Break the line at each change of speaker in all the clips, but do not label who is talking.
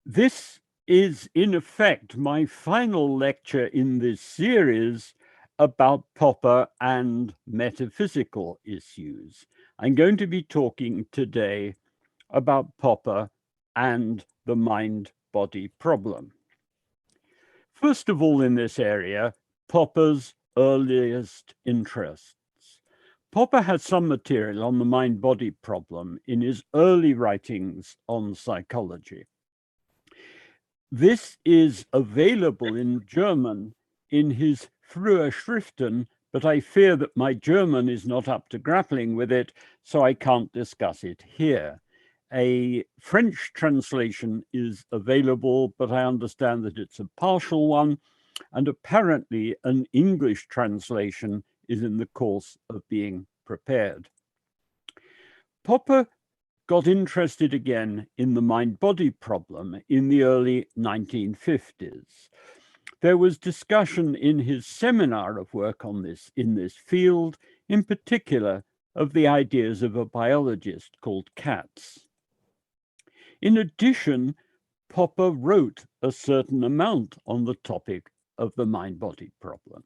This is, in effect, my final lecture in this series about Popper and metaphysical issues. I'm going to be talking today about Popper and the mind-body problem. First of all, in this area, Popper's earliest interests. Popper had some material on the mind-body problem in his early writings on psychology. This is available in German in his Frühe Schriften, but I fear that my German is not up to grappling with it, so I can't discuss it here. A French translation is available, but I understand that it's a partial one, and apparently an English translation is in the course of being prepared. Popper got interested again in the mind-body problem in the early 1950s. There was discussion in his seminar of work on this in this field, in particular of the ideas of a biologist called Katz. In addition, Popper wrote a certain amount on the topic of the mind-body problem.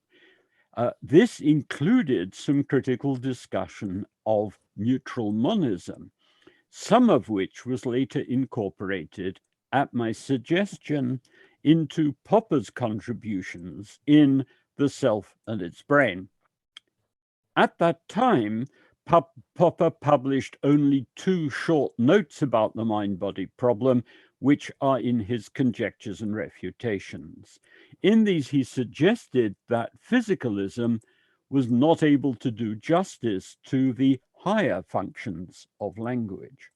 This included some critical discussion of neutral monism, some of which was later incorporated at my suggestion into Popper's contributions in The Self and Its Brain. At that time, Popper published only 2 short notes about the mind-body problem, which are in his Conjectures and Refutations. In these, he suggested that physicalism was not able to do justice to the higher functions of language.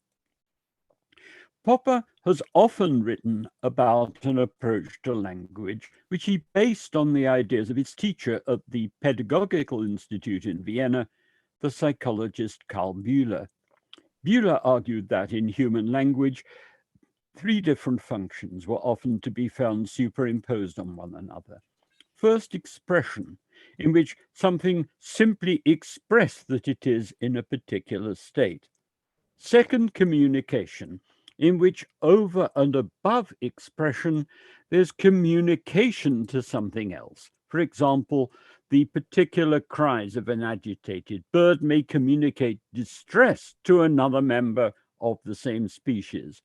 Popper has often written about an approach to language which he based on the ideas of his teacher at the Pedagogical Institute in Vienna, the psychologist Karl Bühler. Bühler argued that in human language, 3 different functions were often to be found superimposed on one another. First, expression, in which something simply expressed that it is in a particular state. Second, communication, in which over and above expression, there's communication to something else. For example, the particular cries of an agitated bird may communicate distress to another member of the same species.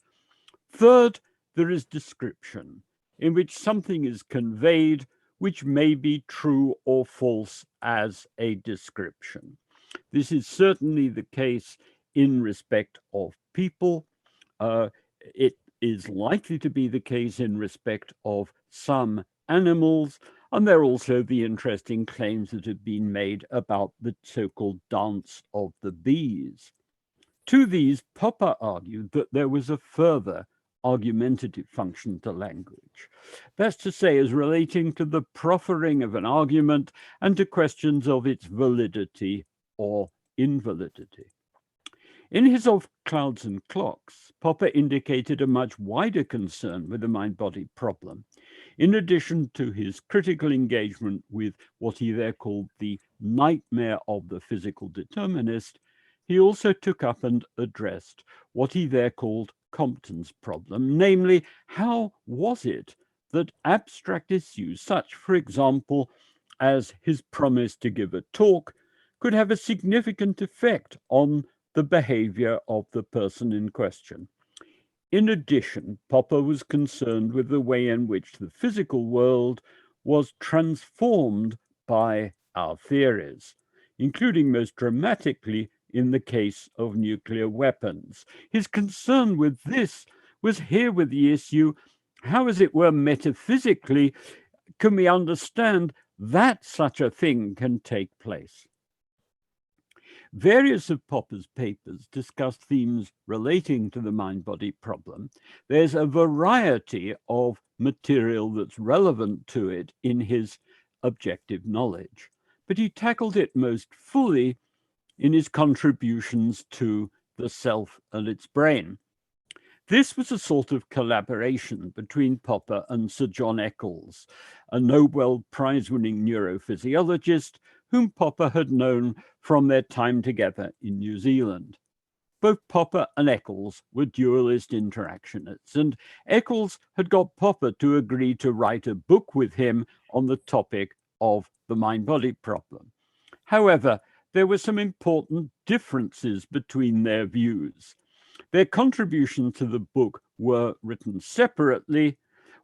Third, there is description, in which something is conveyed which may be true or false as a description. This is certainly the case in respect of people. It is likely to be the case in respect of some animals, and there are also the interesting claims that have been made about the so-called dance of the bees. To these, Popper argued that there was a further argumentative function to language. That's to say, as relating to the proffering of an argument and to questions of its validity or invalidity. In his Of Clouds and Clocks, Popper indicated a much wider concern with the mind-body problem. In addition to his critical engagement with what he there called the nightmare of the physical determinist, he also took up and addressed what he there called Compton's problem, namely, how was it that abstract issues, such, for example, as his promise to give a talk, could have a significant effect on the behavior of the person in question. In addition, Popper was concerned with the way in which the physical world was transformed by our theories, including most dramatically in the case of nuclear weapons. His concern with this was here with the issue, how, as it were, metaphysically, can we understand that such a thing can take place? Various of Popper's papers discuss themes relating to the mind-body problem. There's a variety of material that's relevant to it in his objective knowledge, but he tackled it most fully in his contributions to The Self and Its Brain. This was a sort of collaboration between Popper and Sir John Eccles, a Nobel Prize-winning neurophysiologist whom Popper had known from their time together in New Zealand. both Popper and Eccles were dualist interactionists, and Eccles had got Popper to agree to write a book with him on the topic of the mind-body problem. However, there were some important differences between their views. Their contributions to the book were written separately,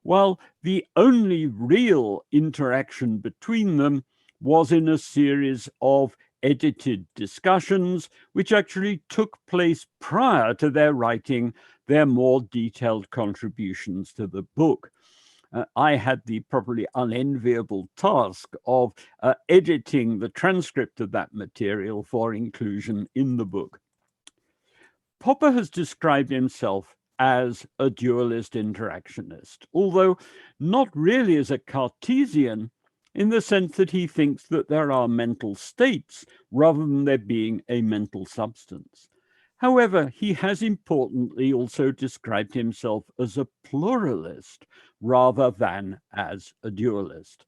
while the only real interaction between them was in a series of edited discussions, which actually took place prior to their writing their more detailed contributions to the book. I had the probably unenviable task of editing the transcript of that material for inclusion in the book. Popper has described himself as a dualist interactionist, although not really as a Cartesian, in the sense that he thinks that there are mental states rather than there being a mental substance. However, he has importantly also described himself as a pluralist rather than as a dualist.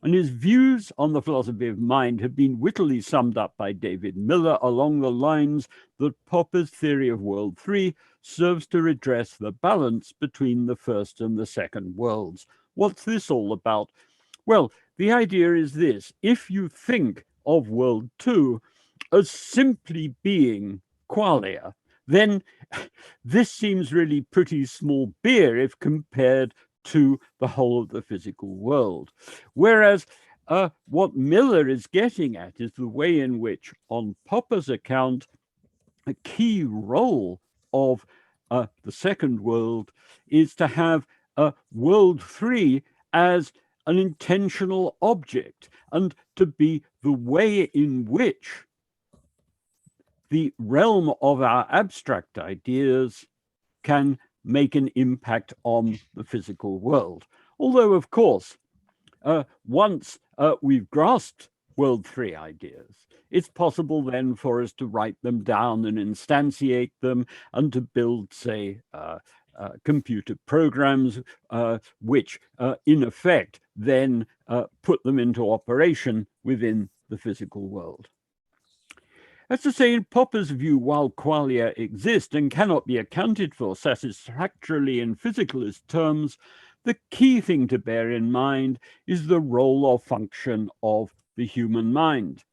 And his views on the philosophy of mind have been wittily summed up by David Miller along the lines that Popper's theory of World 3 serves to redress the balance between the first and the second worlds. What's this all about? Well, the idea is this: if you think of World 2 as simply being qualia, then this seems really pretty small beer if compared to the whole of the physical world. Whereas what Miller is getting at is the way in which, on Popper's account, a key role of the second world is to have World 3 as an intentional object, and to be the way in which the realm of our abstract ideas can make an impact on the physical world. Although, of course, once we've grasped World 3 ideas, it's possible then for us to write them down and instantiate them and to build, say, computer programs which, in effect, then put them into operation within the physical world. That's to say, in Popper's view, while qualia exist and cannot be accounted for satisfactorily in physicalist terms, the key thing to bear in mind is the role or function of the human mind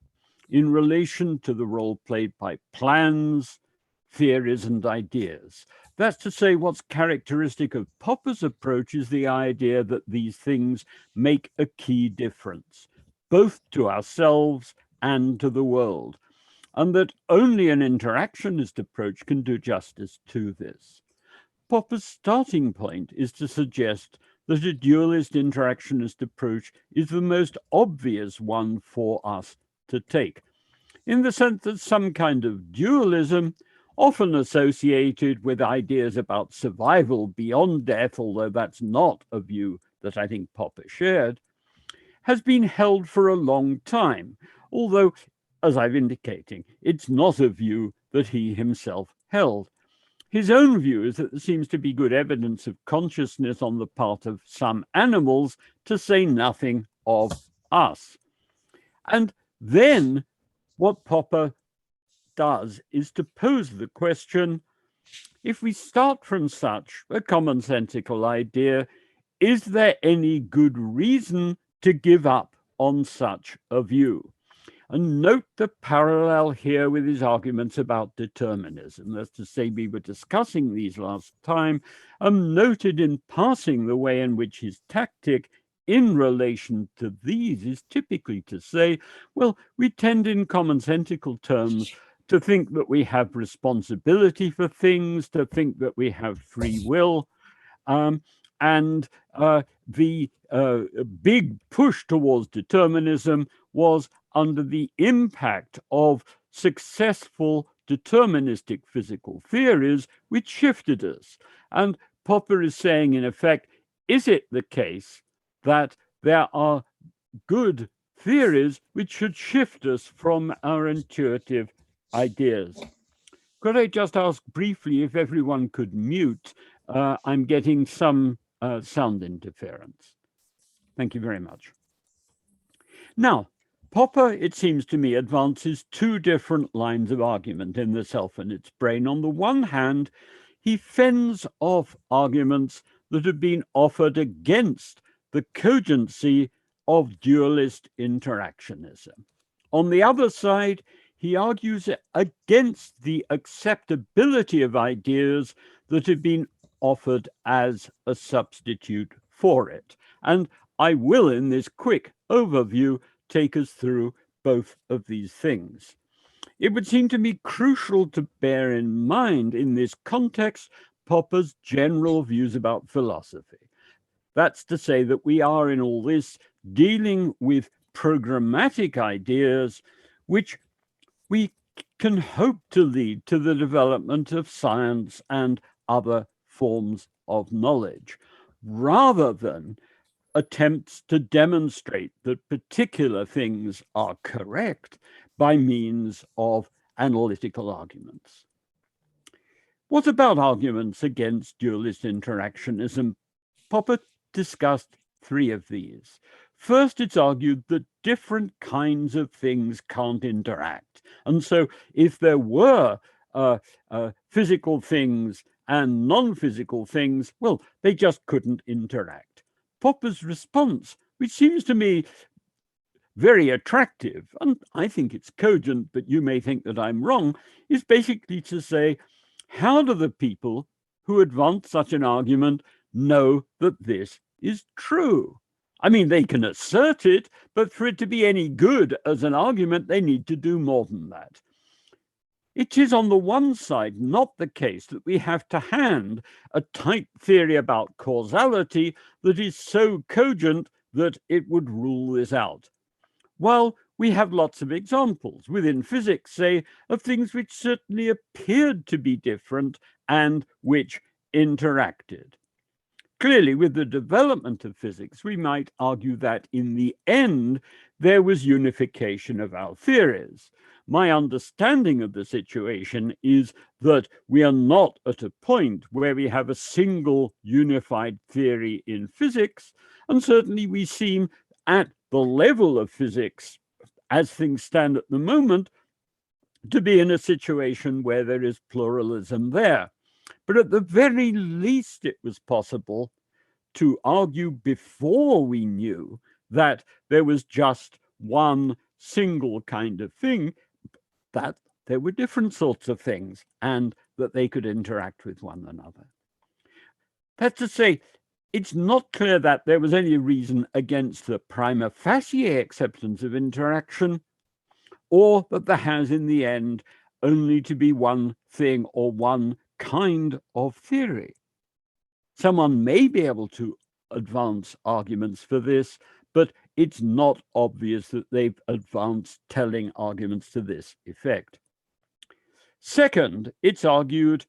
in relation to the role played by plans, theories, and ideas. That's to say, what's characteristic of Popper's approach is the idea that these things make a key difference, both to ourselves and to the world, and that only an interactionist approach can do justice to this. Popper's starting point is to suggest that a dualist interactionist approach is the most obvious one for us to take, in the sense that some kind of dualism, often associated with ideas about survival beyond death, although that's not a view that I think Popper shared, has been held for a long time, although, as I've indicated, it's not a view that he himself held. His own view is that there seems to be good evidence of consciousness on the part of some animals, to say nothing of us. And then what Popper does is to pose the question, if we start from such a commonsensical idea, is there any good reason to give up on such a view? And note the parallel here with his arguments about determinism. That's to say, we were discussing these last time, and noted in passing the way in which his tactic in relation to these is typically to say, well, we tend in commonsensical terms to think that we have responsibility for things, to think that we have free will, and the big push towards determinism was under the impact of successful deterministic physical theories, which shifted us. And Popper is saying, in effect, is it the case that there are good theories which should shift us from our intuitive ideas? Could I just ask briefly if everyone could mute? I'm getting some sound interference. Thank you very much. Now, Popper, it seems to me, advances two different lines of argument in The Self and Its Brain. On the one hand, he fends off arguments that have been offered against the cogency of dualist interactionism. On the other side, he argues against the acceptability of ideas that have been offered as a substitute for it. And I will, in this quick overview, take us through both of these things. It would seem to me crucial to bear in mind in this context Popper's general views about philosophy. That's to say that we are in all this dealing with programmatic ideas which we can hope to lead to the development of science and other forms of knowledge, rather than attempts to demonstrate that particular things are correct by means of analytical arguments. What about arguments against dualist interactionism? Popper discussed three of these. First, it's argued that different kinds of things can't interact. And so if there were physical things and non-physical things, well, they just couldn't interact. Popper's response, which seems to me very attractive, and I think it's cogent, but you may think that I'm wrong, is basically to say, how do the people who advance such an argument know that this is true? I mean, they can assert it, but for it to be any good as an argument, they need to do more than that. It is on the one side not the case that we have to hand a tight theory about causality that is so cogent that it would rule this out. While we have lots of examples within physics, say, of things which certainly appeared to be different and which interacted. Clearly, with the development of physics, we might argue that in the end, there was unification of our theories. My understanding of the situation is that we are not at a point where we have a single unified theory in physics, and certainly we seem at the level of physics, as things stand at the moment, to be in a situation where there is pluralism there. But at the very least, it was possible to argue before we knew that there was just one single kind of thing, that there were different sorts of things and that they could interact with one another. That's to say, it's not clear that there was any reason against the prima facie acceptance of interaction, or that there has in the end only to be one thing or one kind of theory. Someone may be able to advance arguments for this, but it's not obvious that they've advanced telling arguments to this effect. Second, it's argued,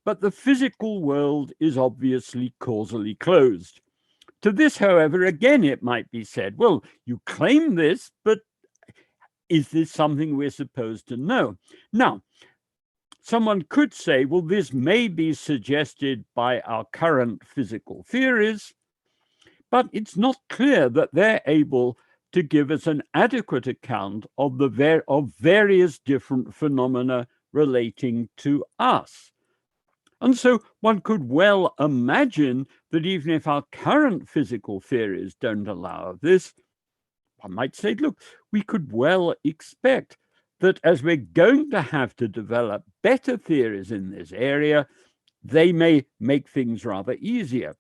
but the physical world is obviously causally closed. To this, however, again, it might be said, well, you claim this, but is this something we're supposed to know? Now, someone could say, well, this may be suggested by our current physical theories, but it's not clear that they're able to give us an adequate account of various different phenomena relating to us. And so one could well imagine that even if our current physical theories don't allow this, one might say, look, we could well expect that as we're going to have to develop better theories in this area, they may make things rather easier.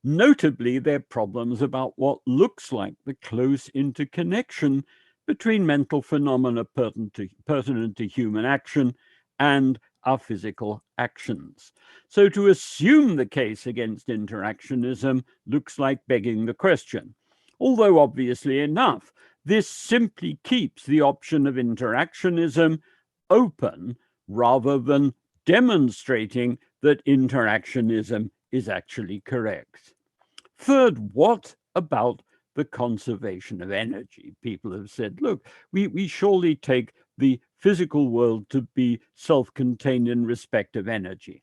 Notably, there are problems about what looks like the close interconnection between mental phenomena pertinent to human action and our physical actions. So to assume the case against interactionism looks like begging the question. Although obviously enough, this simply keeps the option of interactionism open rather than demonstrating that interactionism is actually correct. Third, what about the conservation of energy? People have said, look, we surely take the physical world to be self-contained in respect of energy.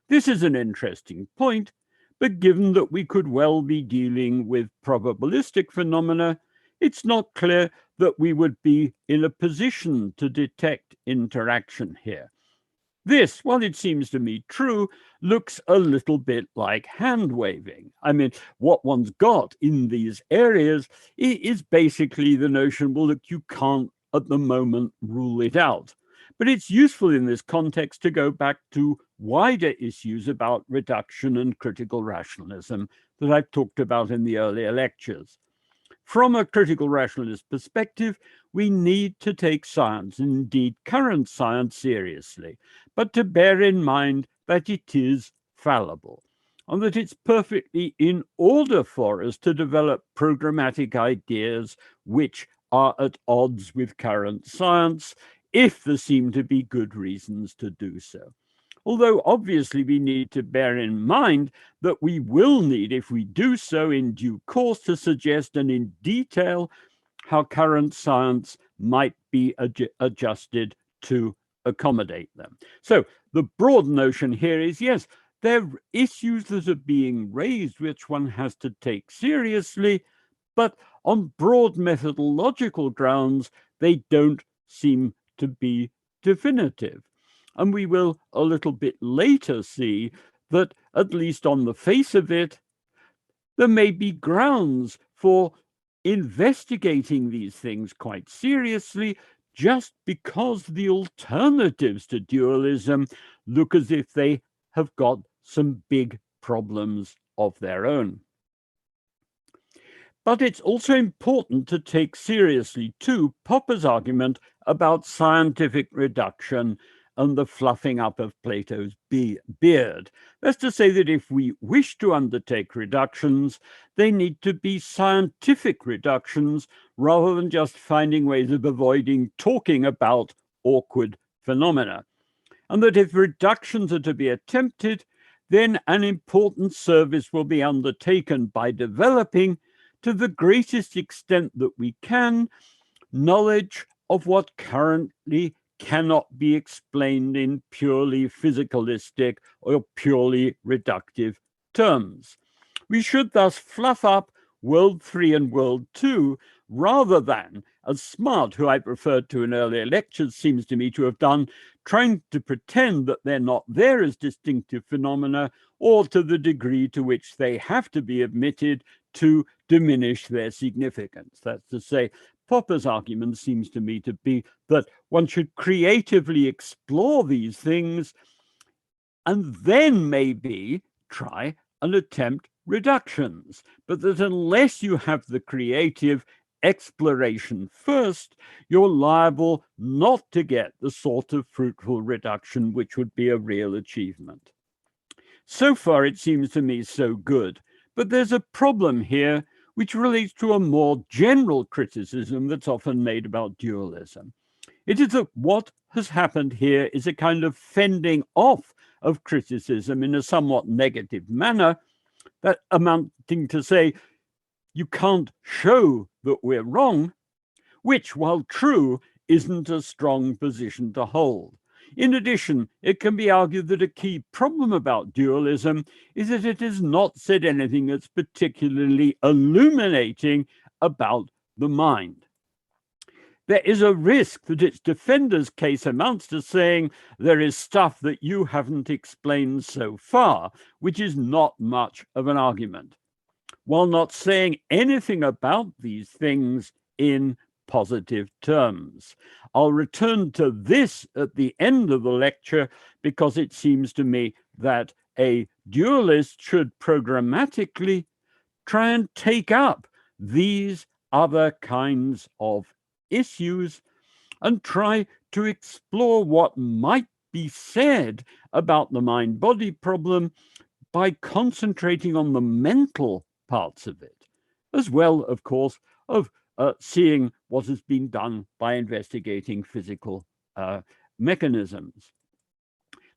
This is an interesting point, but given that we could well be dealing with probabilistic phenomena, it's not clear that we would be in a position to detect interaction here. This, while it seems to me true, looks a little bit like hand-waving. I mean, what one's got in these areas is basically the notion, well, that you can't at the moment rule it out. But it's useful in this context to go back to wider issues about reduction and critical rationalism that I've talked about in the earlier lectures. From a critical rationalist perspective, we need to take science, and indeed current science, seriously, but to bear in mind that it is fallible, and that it's perfectly in order for us to develop programmatic ideas which are at odds with current science, if there seem to be good reasons to do so. Although obviously we need to bear in mind that we will need, if we do so in due course, to suggest and in detail how current science might be adjusted to accommodate them. So the broad notion here is, yes, there are issues that are being raised which one has to take seriously, but on broad methodological grounds, they don't seem to be definitive. And we will a little bit later see that, at least on the face of it, there may be grounds for investigating these things quite seriously, just because the alternatives to dualism look as if they have got some big problems of their own. But it's also important to take seriously, too, Popper's argument about scientific reduction and the fluffing up of Plato's beard. That's to say that if we wish to undertake reductions, they need to be scientific reductions rather than just finding ways of avoiding talking about awkward phenomena. And that if reductions are to be attempted, then an important service will be undertaken by developing, to the greatest extent that we can, knowledge of what currently cannot be explained in purely physicalistic or purely reductive terms. We should thus fluff up World 3 and World 2 rather than, as Smart, who I've referred to in earlier lectures, seems to me to have done, trying to pretend that they're not there as distinctive phenomena, or to the degree to which they have to be admitted to diminish their significance. That's to say, Popper's argument seems to me to be that one should creatively explore these things and then maybe try and attempt reductions, but that unless you have the creative exploration first, you're liable not to get the sort of fruitful reduction which would be a real achievement. So far, it seems to me so good, but there's a problem here which relates to a more general criticism that's often made about dualism. It is that what has happened here is a kind of fending off of criticism in a somewhat negative manner, that amounting to say, you can't show that we're wrong, which, while true, isn't a strong position to hold. In addition, it can be argued that a key problem about dualism is that it has not said anything that's particularly illuminating about the mind. There is a risk that its defender's case amounts to saying there is stuff that you haven't explained so far, which is not much of an argument, while not saying anything about these things in positive terms. I'll return to this at the end of the lecture because it seems to me that a dualist should programmatically try and take up these other kinds of issues and try to explore what might be said about the mind-body problem by concentrating on the mental parts of it, as well, of course, of seeing what has been done by investigating physical mechanisms.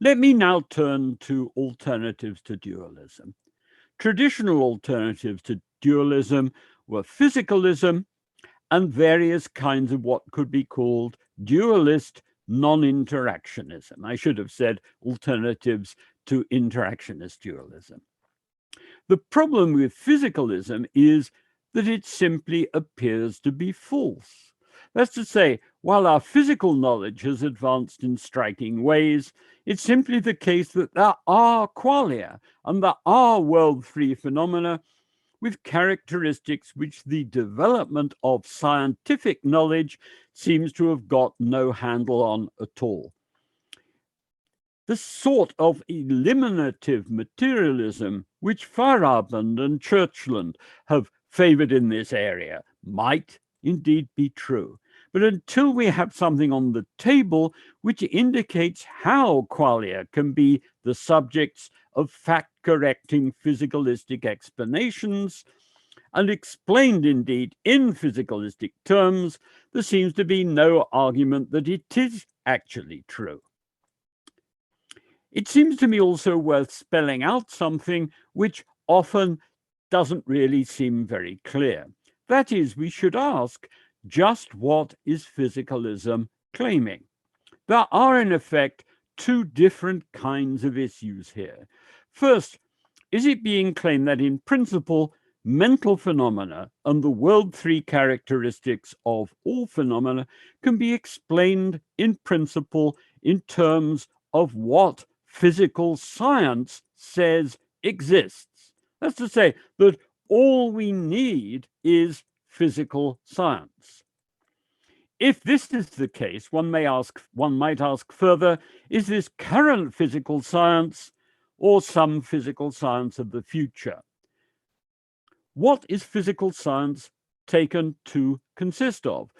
Let me now turn to alternatives to dualism. Traditional alternatives to dualism were physicalism and various kinds of what could be called dualist non-interactionism. I should have said alternatives to interactionist dualism. The problem with physicalism is that it simply appears to be false. That's to say, while our physical knowledge has advanced in striking ways, it's simply the case that there are qualia and there are world-free phenomena with characteristics which the development of scientific knowledge seems to have got no handle on at all. The sort of eliminative materialism which Feyerabend and Churchland have favored in this area might indeed be true. But until we have something on the table which indicates how qualia can be the subjects of fact-correcting physicalistic explanations, and explained indeed in physicalistic terms, there seems to be no argument that it is actually true. It seems to me also worth spelling out something which often doesn't really seem very clear. That is, we should ask, just what is physicalism claiming? There are, in effect, two different kinds of issues here. First, is it being claimed that in principle, mental phenomena and the world-free characteristics of all phenomena can be explained in principle in terms of what physical science says exists? That's to say that all we need is physical science. If this is the case, one might ask further, is this current physical science or some physical science of the future? What is physical science taken to consist of?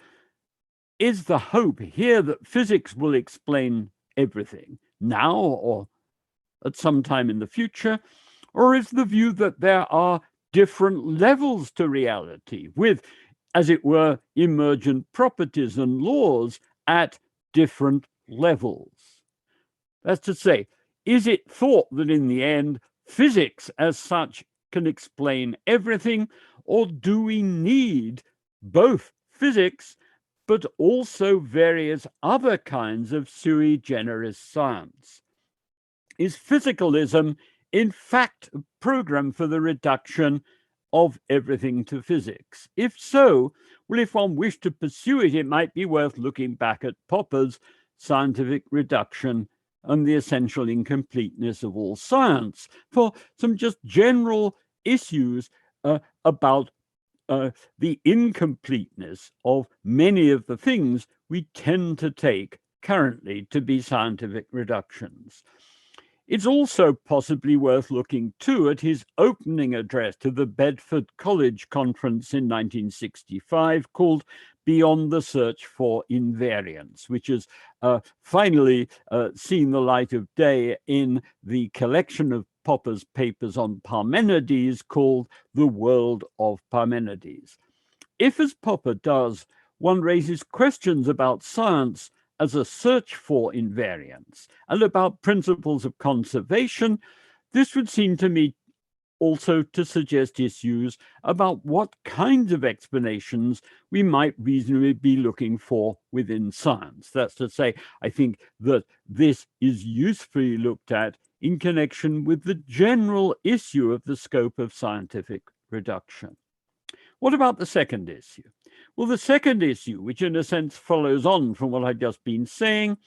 Is the hope here that physics will explain everything now or at some time in the future? Or is the view that there are different levels to reality with, as it were, emergent properties and laws at different levels? That's to say, is it thought that in the end, physics as such can explain everything, or do we need both physics but also various other kinds of sui generis science? Is physicalism in fact a program for the reduction of everything to physics? If so, well, if one wished to pursue it, it might be worth looking back at Popper's scientific reduction and the essential incompleteness of all science for some just general issues about the incompleteness of many of the things we tend to take currently to be scientific reductions. It's also possibly worth looking too at his opening address to the Bedford College Conference in 1965 called Beyond the Search for Invariance, which has finally seen the light of day in the collection of Popper's papers on Parmenides called The World of Parmenides. If, as Popper does, one raises questions about science as a search for invariance and about principles of conservation, this would seem to me also to suggest issues about what kinds of explanations we might reasonably be looking for within science. That's to say, I think that this is usefully looked at in connection with the general issue of the scope of scientific reduction. What about the second issue? Well, the second issue, which in a sense follows on from what I've just been saying,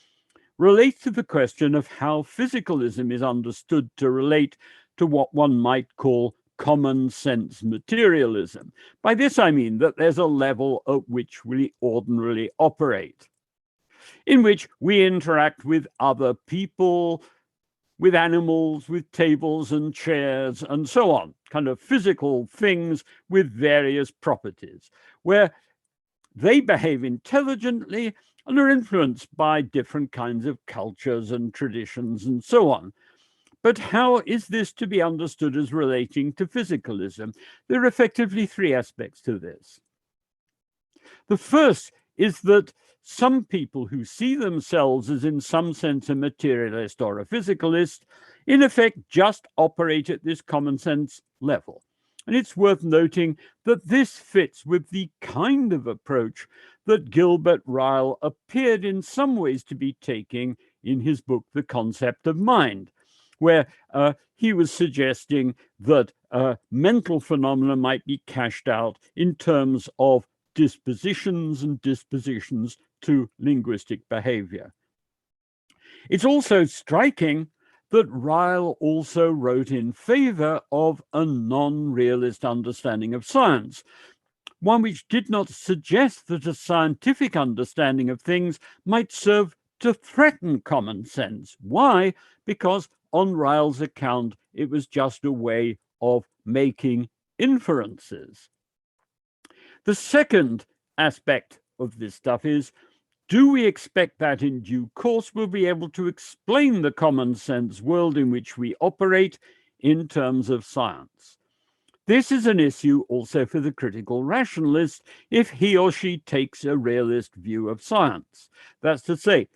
relates to the question of how physicalism is understood to relate to what one might call common sense materialism. By this, I mean that there's a level at which we ordinarily operate, in which we interact with other people, with animals, with tables and chairs, and so on, kind of physical things with various properties, where they behave intelligently and are influenced by different kinds of cultures and traditions and so on. But how is this to be understood as relating to physicalism? There are effectively three aspects to this. The first is that some people who see themselves as in some sense a materialist or a physicalist, in effect just operate at this common sense level. And it's worth noting that this fits with the kind of approach that Gilbert Ryle appeared in some ways to be taking in his book, The Concept of Mind, where he was suggesting that mental phenomena might be cashed out in terms of dispositions and dispositions to linguistic behavior. It's also striking that Ryle also wrote in favor of a non-realist understanding of science, one which did not suggest that a scientific understanding of things might serve to threaten common sense. Why? Because on Ryle's account, it was just a way of making inferences. The second aspect of this stuff is, do we expect that in due course we'll be able to explain the common sense world in which we operate in terms of science? This is an issue also for the critical rationalist if he or she takes a realist view of science. That's to say,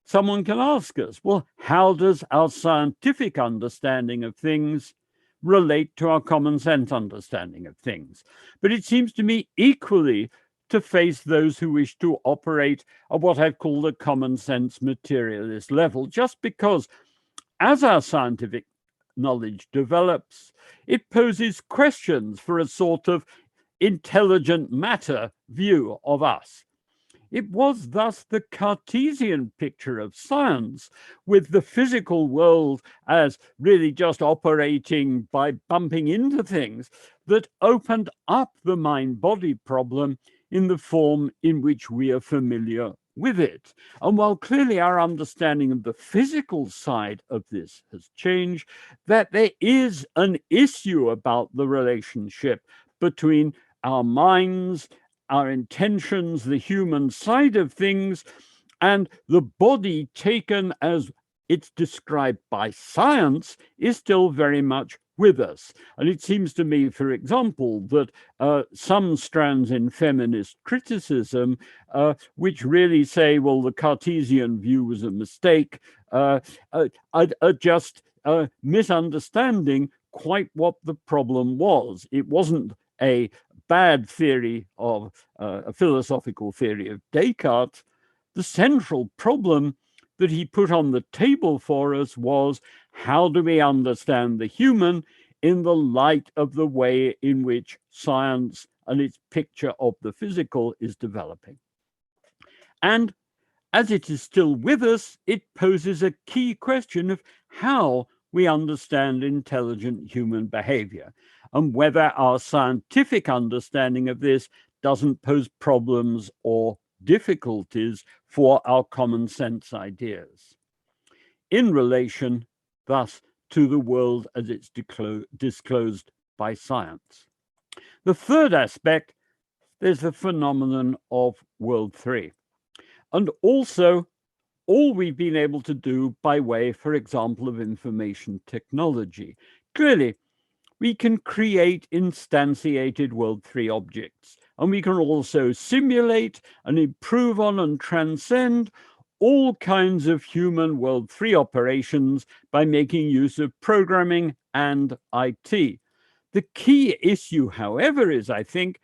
someone can ask us, well, how does our scientific understanding of things relate to our common sense understanding of things? But it seems to me equally to face those who wish to operate at what I've called a common sense materialist level, just because as our scientific knowledge develops, it poses questions for a sort of intelligent matter view of us. It was thus the Cartesian picture of science, with the physical world as really just operating by bumping into things, that opened up the mind-body problem in the form in which we are familiar with it. And while clearly our understanding of the physical side of this has changed, that there is an issue about the relationship between our minds, our intentions, the human side of things, and the body taken as it's described by science is still very much with us. And it seems to me, for example, that some strands in feminist criticism, which really say, well, the Cartesian view was a mistake, are just misunderstanding quite what the problem was. It wasn't a bad theory of a philosophical theory of Descartes. The central problem that he put on the table for us was, how do we understand the human in the light of the way in which science and its picture of the physical is developing? And as it is still with us, it poses a key question of how we understand intelligent human behavior, and whether our scientific understanding of this doesn't pose problems or difficulties for our common sense ideas in relation, thus, to the world as it's disclosed by science. The third aspect, there's the phenomenon of World 3, and also all we've been able to do by way, for example, of information technology. Clearly, we can create instantiated World 3 objects, and we can also simulate and improve on and transcend all kinds of human World 3 operations by making use of programming and IT. The key issue, however, is, I think,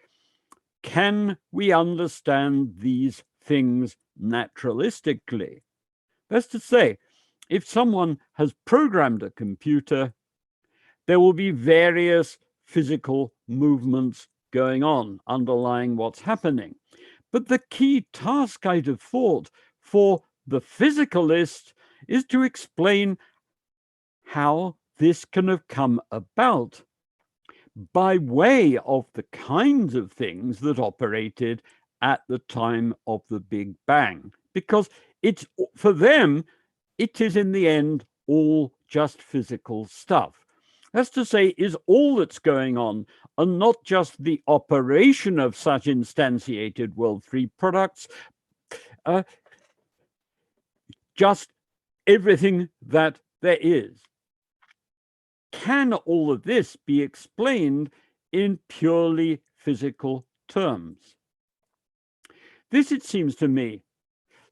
can we understand these things naturalistically? That's to say, if someone has programmed a computer, there will be various physical movements going on underlying what's happening. But the key task, I'd have thought, for the physicalist is to explain how this can have come about by way of the kinds of things that operated at the time of the Big Bang. Because it's, for them, it is in the end all just physical stuff. That's to say, is all that's going on, and not just the operation of such instantiated World 3 products, just everything that there is. Can all of this be explained in purely physical terms? This, it seems to me,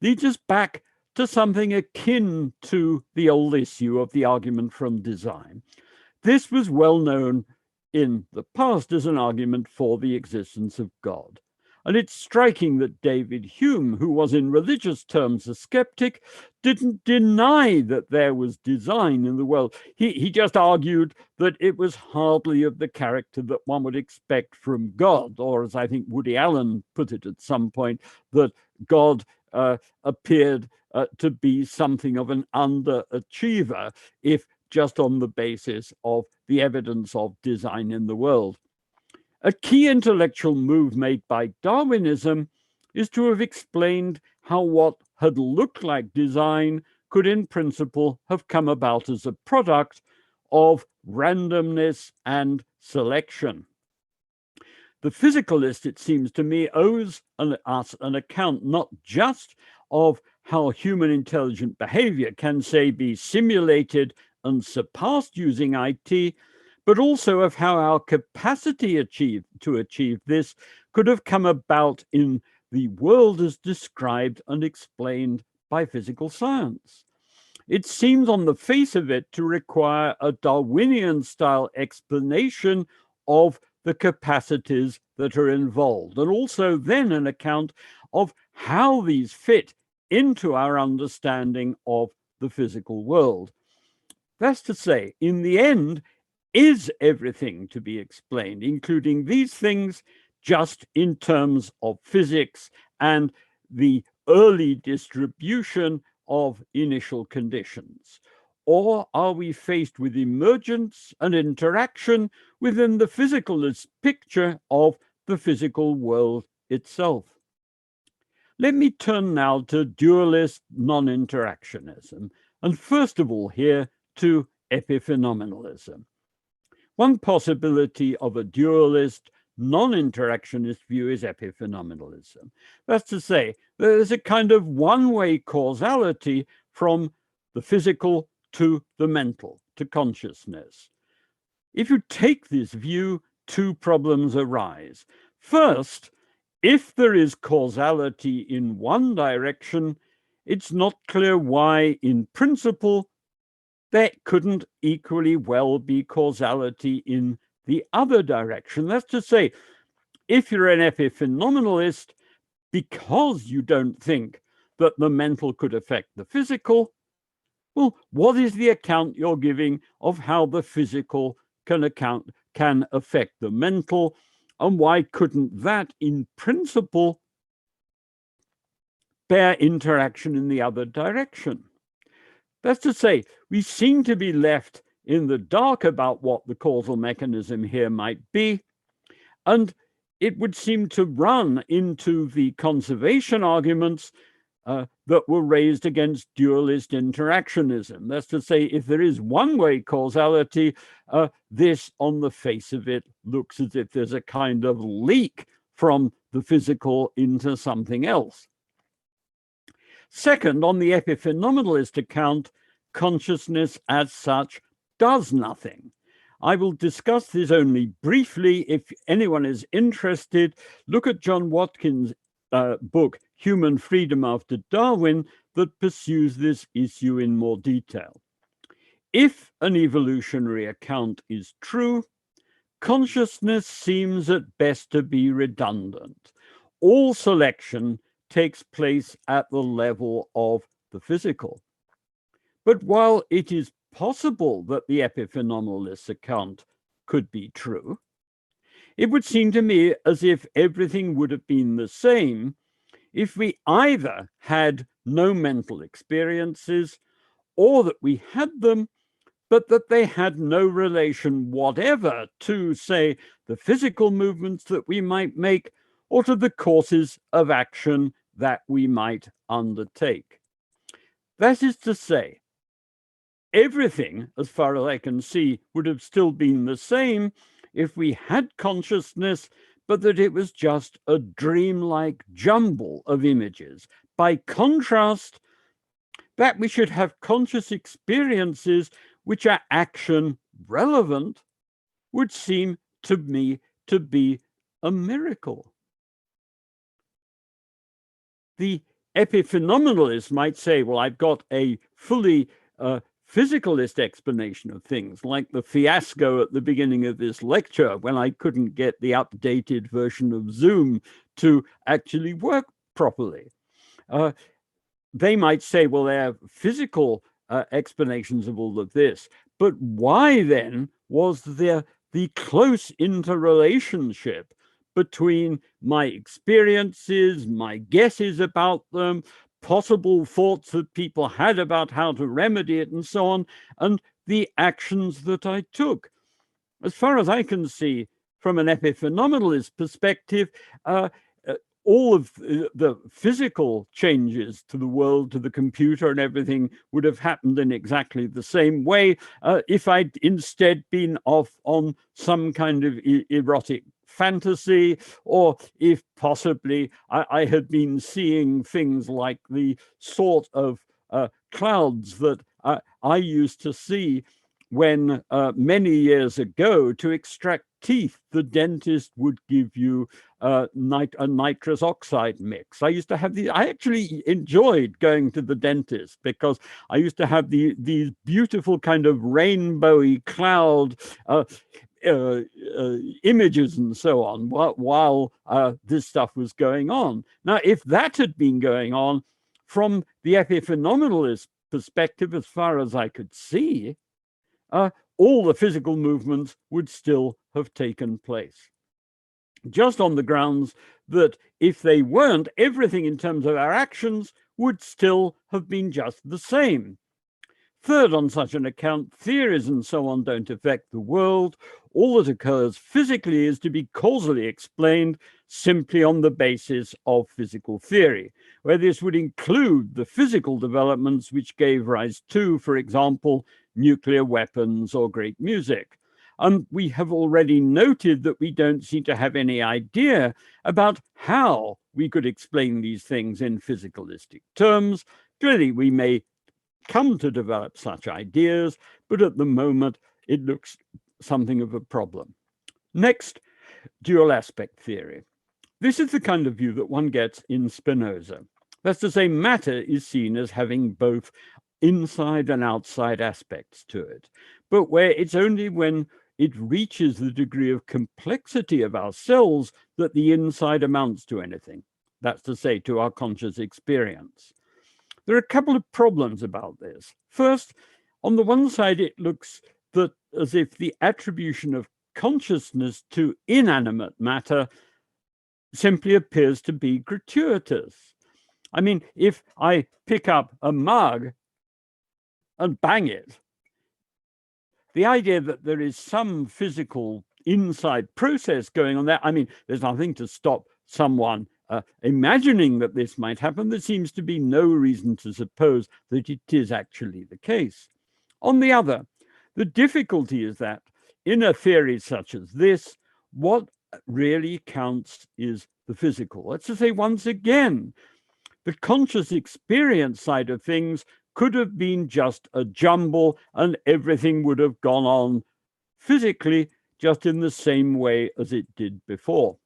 leads us back to something akin to the old issue of the argument from design. This was well known in the past as an argument for the existence of God. And it's striking that David Hume, who was in religious terms a skeptic, didn't deny that there was design in the world. He just argued that it was hardly of the character that one would expect from God, or as I think Woody Allen put it at some point, that God appeared to be something of an underachiever, if just on the basis of the evidence of design in the world. A key intellectual move made by Darwinism is to have explained how what had looked like design could in principle have come about as a product of randomness and selection. The physicalist, it seems to me, owes us an account not just of how human intelligent behavior can, say, be simulated and surpassed using IT, but also of how our capacity to achieve this could have come about in the world as described and explained by physical science. It seems on the face of it to require a Darwinian-style explanation of the capacities that are involved, and also then an account of how these fit into our understanding of the physical world. That's to say, in the end, is everything to be explained, including these things, just in terms of physics and the early distribution of initial conditions? Or are we faced with emergence and interaction within the physicalist picture of the physical world itself? Let me turn now to dualist non-interactionism, and first of all here to epiphenomenalism. One possibility of a dualist non-interactionist view is epiphenomenalism. That's to say, there's a kind of one-way causality from the physical to the mental, to consciousness. If you take this view, two problems arise. First, if there is causality in one direction, it's not clear why, in principle, there couldn't equally well be causality in the other direction. That's to say, if you're an epiphenomenalist, because you don't think that the mental could affect the physical, well, what is the account you're giving of how the physical can affect the mental, and why couldn't that, in principle, bear interaction in the other direction? That's to say, we seem to be left in the dark about what the causal mechanism here might be, and it would seem to run into the conservation arguments that were raised against dualist interactionism. That's to say, if there is one-way causality, this, on the face of it, looks as if there's a kind of leak from the physical into something else. Second, on the epiphenomenalist account, consciousness as such does nothing. I will discuss this only briefly. If anyone is interested, look at John Watkins' book, Human Freedom After Darwin, that pursues this issue in more detail. If an evolutionary account is true, consciousness seems at best to be redundant. All selection takes place at the level of the physical. But while it is possible that the epiphenomenalist account could be true, it would seem to me as if everything would have been the same if we either had no mental experiences, or that we had them, but that they had no relation whatever to, say, the physical movements that we might make, or to the courses of action that we might undertake. That is to say, everything, as far as I can see, would have still been the same if we had consciousness, but that it was just a dreamlike jumble of images. By contrast, that we should have conscious experiences which are action relevant would seem to me to be a miracle. The epiphenomenalist might say, well, I've got a fully physicalist explanation of things, like the fiasco at the beginning of this lecture when I couldn't get the updated version of Zoom to actually work properly. They might say, well, there are physical explanations of all of this, but why then was there the close interrelationship between my experiences, my guesses about them, possible thoughts that people had about how to remedy it, and so on, and the actions that I took? As far as I can see, from an epiphenomenalist perspective, all of the physical changes to the world, to the computer and everything would have happened in exactly the same way if I'd instead been off on some kind of erotic fantasy, or if possibly I had been seeing things like the sort of clouds that I used to see when many years ago, to extract teeth, the dentist would give you a nitrous oxide mix. I used to have these. I actually enjoyed going to the dentist because I used to have these beautiful kind of rainbowy cloud images and so on while this stuff was going on. Now, if that had been going on from the epiphenomenalist perspective, as far as I could see, all the physical movements would still have taken place. Just on the grounds that if they weren't, everything in terms of our actions would still have been just the same. Third, on such an account, theories and so on don't affect the world. All that occurs physically is to be causally explained simply on the basis of physical theory, where this would include the physical developments which gave rise to, for example, nuclear weapons or great music. We have already noted that we don't seem to have any idea about how we could explain these things in physicalistic terms. Clearly, we may come to develop such ideas, but at the moment, it looks something of a problem. Next, dual aspect theory. This is the kind of view that one gets in Spinoza. That's to say, matter is seen as having both inside and outside aspects to it, but where it's only when it reaches the degree of complexity of ourselves that the inside amounts to anything. That's to say, to our conscious experience. There are a couple of problems about this. First, on the one side, it looks as if the attribution of consciousness to inanimate matter simply appears to be gratuitous. I mean, if I pick up a mug and bang it, the idea that there is some physical inside process going on there, I mean, there's nothing to stop someone imagining that this might happen. There seems to be no reason to suppose that it is actually the case. On the other, the difficulty is that in a theory such as this, what really counts is the physical. That's to say, once again, the conscious experience side of things could have been just a jumble and everything would have gone on physically just in the same way as it did before.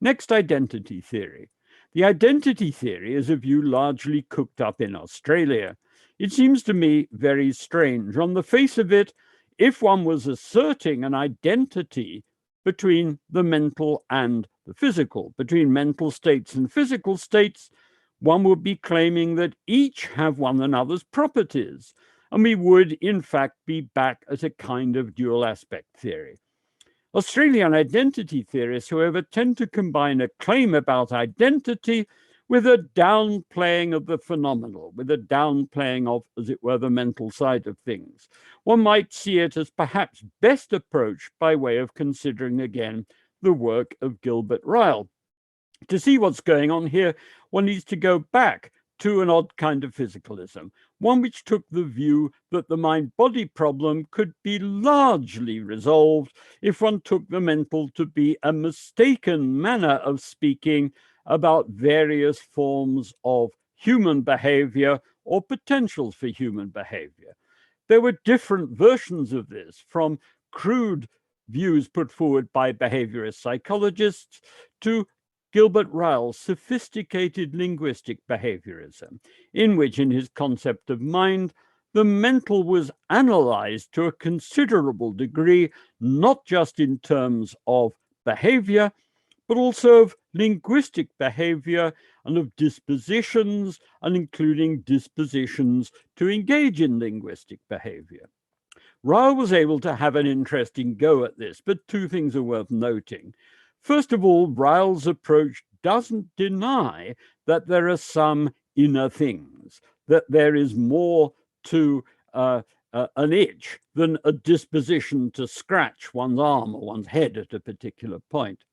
Next, identity theory. The identity theory is a view largely cooked up in Australia. It seems to me very strange. On the face of it, if one was asserting an identity between the mental and the physical, between mental states and physical states, one would be claiming that each have one another's properties, and we would, in fact, be back at a kind of dual aspect theory. Australian identity theorists, however, tend to combine a claim about identity with a downplaying of the phenomenal, with a downplaying of, as it were, the mental side of things. One might see it as perhaps best approached by way of considering again the work of Gilbert Ryle. To see what's going on here, one needs to go back to an odd kind of physicalism, one which took the view that the mind-body problem could be largely resolved if one took the mental to be a mistaken manner of speaking about various forms of human behavior or potentials for human behavior. There were different versions of this, from crude views put forward by behaviorist psychologists to Gilbert Ryle's sophisticated linguistic behaviorism, in which, in his concept of mind, the mental was analyzed to a considerable degree, not just in terms of behavior, but also of linguistic behavior and of dispositions, and including dispositions to engage in linguistic behavior. Ryle was able to have an interesting go at this, but two things are worth noting. First of all, Ryle's approach doesn't deny that there are some inner things, that there is more to an itch than a disposition to scratch one's arm or one's head at a particular point.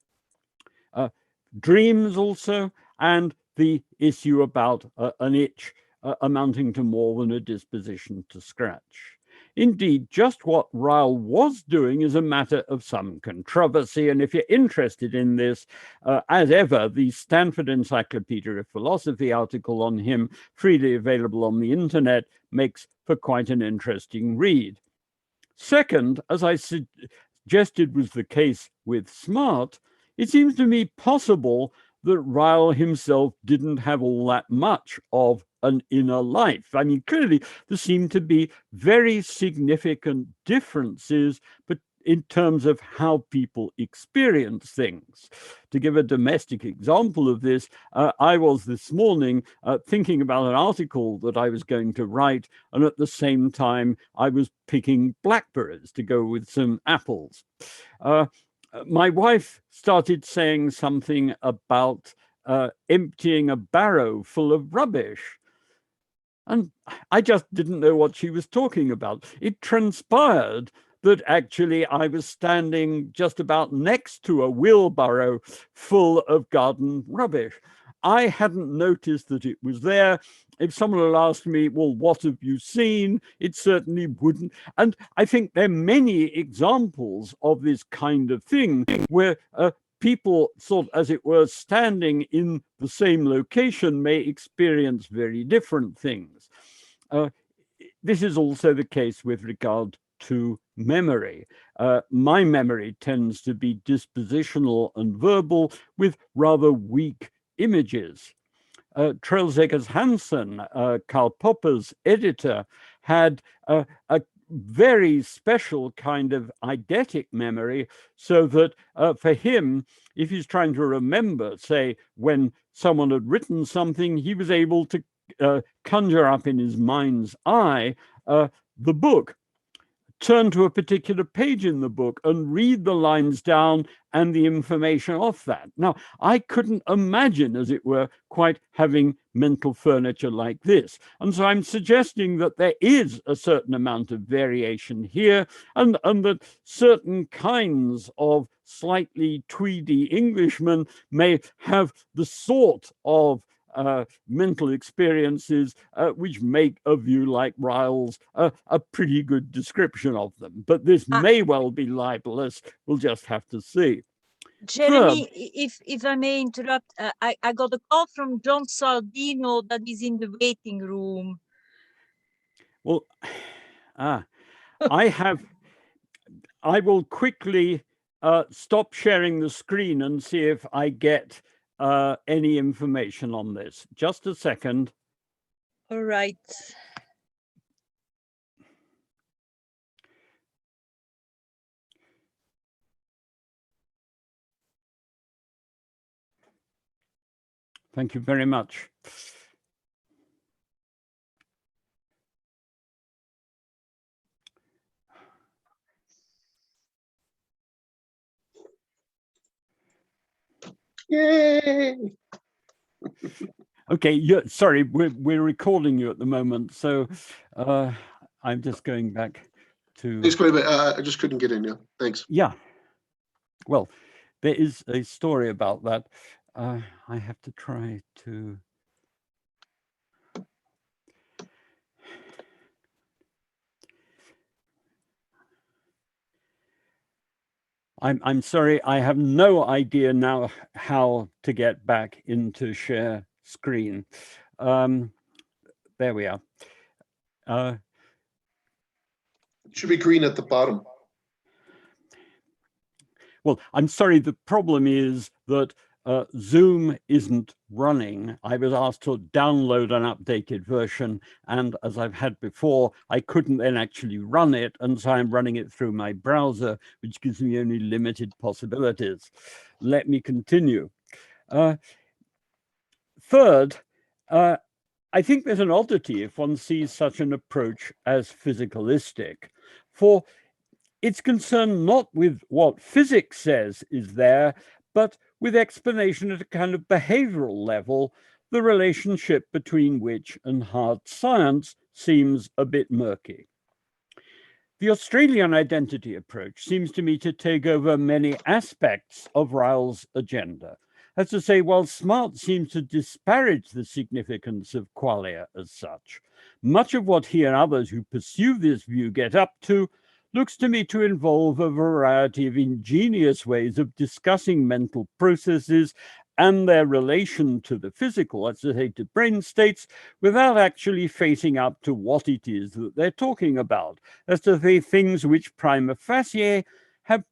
Dreams also, and the issue about an itch amounting to more than a disposition to scratch. Indeed, just what Ryle was doing is a matter of some controversy, and if you're interested in this, as ever, the Stanford Encyclopedia of Philosophy article on him, freely available on the internet, makes for quite an interesting read. Second, as I suggested was the case with Smart, it seems to me possible that Ryle himself didn't have all that much of an inner life. I mean, clearly there seem to be very significant differences, but in terms of how people experience things. To give a domestic example of this, I was this morning thinking about an article that I was going to write, and at the same time I was picking blackberries to go with some apples. My wife started saying something about emptying a barrow full of rubbish. And I just didn't know what she was talking about. It transpired that actually I was standing just about next to a wheelbarrow full of garden rubbish. I hadn't noticed that it was there. If someone had asked me, well, what have you seen? It certainly wouldn't. And I think there are many examples of this kind of thing where people sort of, as it were, standing in the same location may experience very different things. This is also the case with regard to memory. My memory tends to be dispositional and verbal with rather weak images. Trelzegers Hansen, Karl Popper's editor, had a very special kind of eidetic memory, so that for him, if he's trying to remember, say, when someone had written something, he was able to conjure up in his mind's eye the book, turn to a particular page in the book and read the lines down and the information off that. Now, I couldn't imagine, as it were, quite having mental furniture like this. And so I'm suggesting that there is a certain amount of variation here, and that certain kinds of slightly tweedy Englishmen may have the sort of mental experiences which make a view like Ryle's a pretty good description of them. But this may well be libelous. We'll just have to see.
Jeremy, if I may interrupt, I got a call from John Saldino that is in the waiting room.
Well, I will quickly stop sharing the screen and see if I get any information on this. Just a second.
All right.
Thank you very much.
Yay!
Okay, sorry, we're recording you at the moment, so I'm just going back to.
Thanks quite a bit. I just couldn't get in. Yeah, thanks.
Yeah. Well, there is a story about that. I have to try to. I'm sorry, I have no idea now how to get back into share screen. There we are.
It should be green at the bottom.
Well, I'm sorry, the problem is that Zoom isn't running. I was asked to download an updated version, and as I've had before, I couldn't then actually run it, and so I'm running it through my browser, which gives me only limited possibilities. Let me continue. Third, I think there's an oddity if one sees such an approach as physicalistic, for it's concerned not with what physics says is there, but with explanation at a kind of behavioral level, the relationship between which and hard science seems a bit murky. The Australian identity approach seems to me to take over many aspects of Ryle's agenda. That's to say, while Smart seems to disparage the significance of qualia as such, much of what he and others who pursue this view get up to looks to me to involve a variety of ingenious ways of discussing mental processes and their relation to the physical, let's say to brain states, without actually facing up to what it is that they're talking about. That's to say, things which prima facie have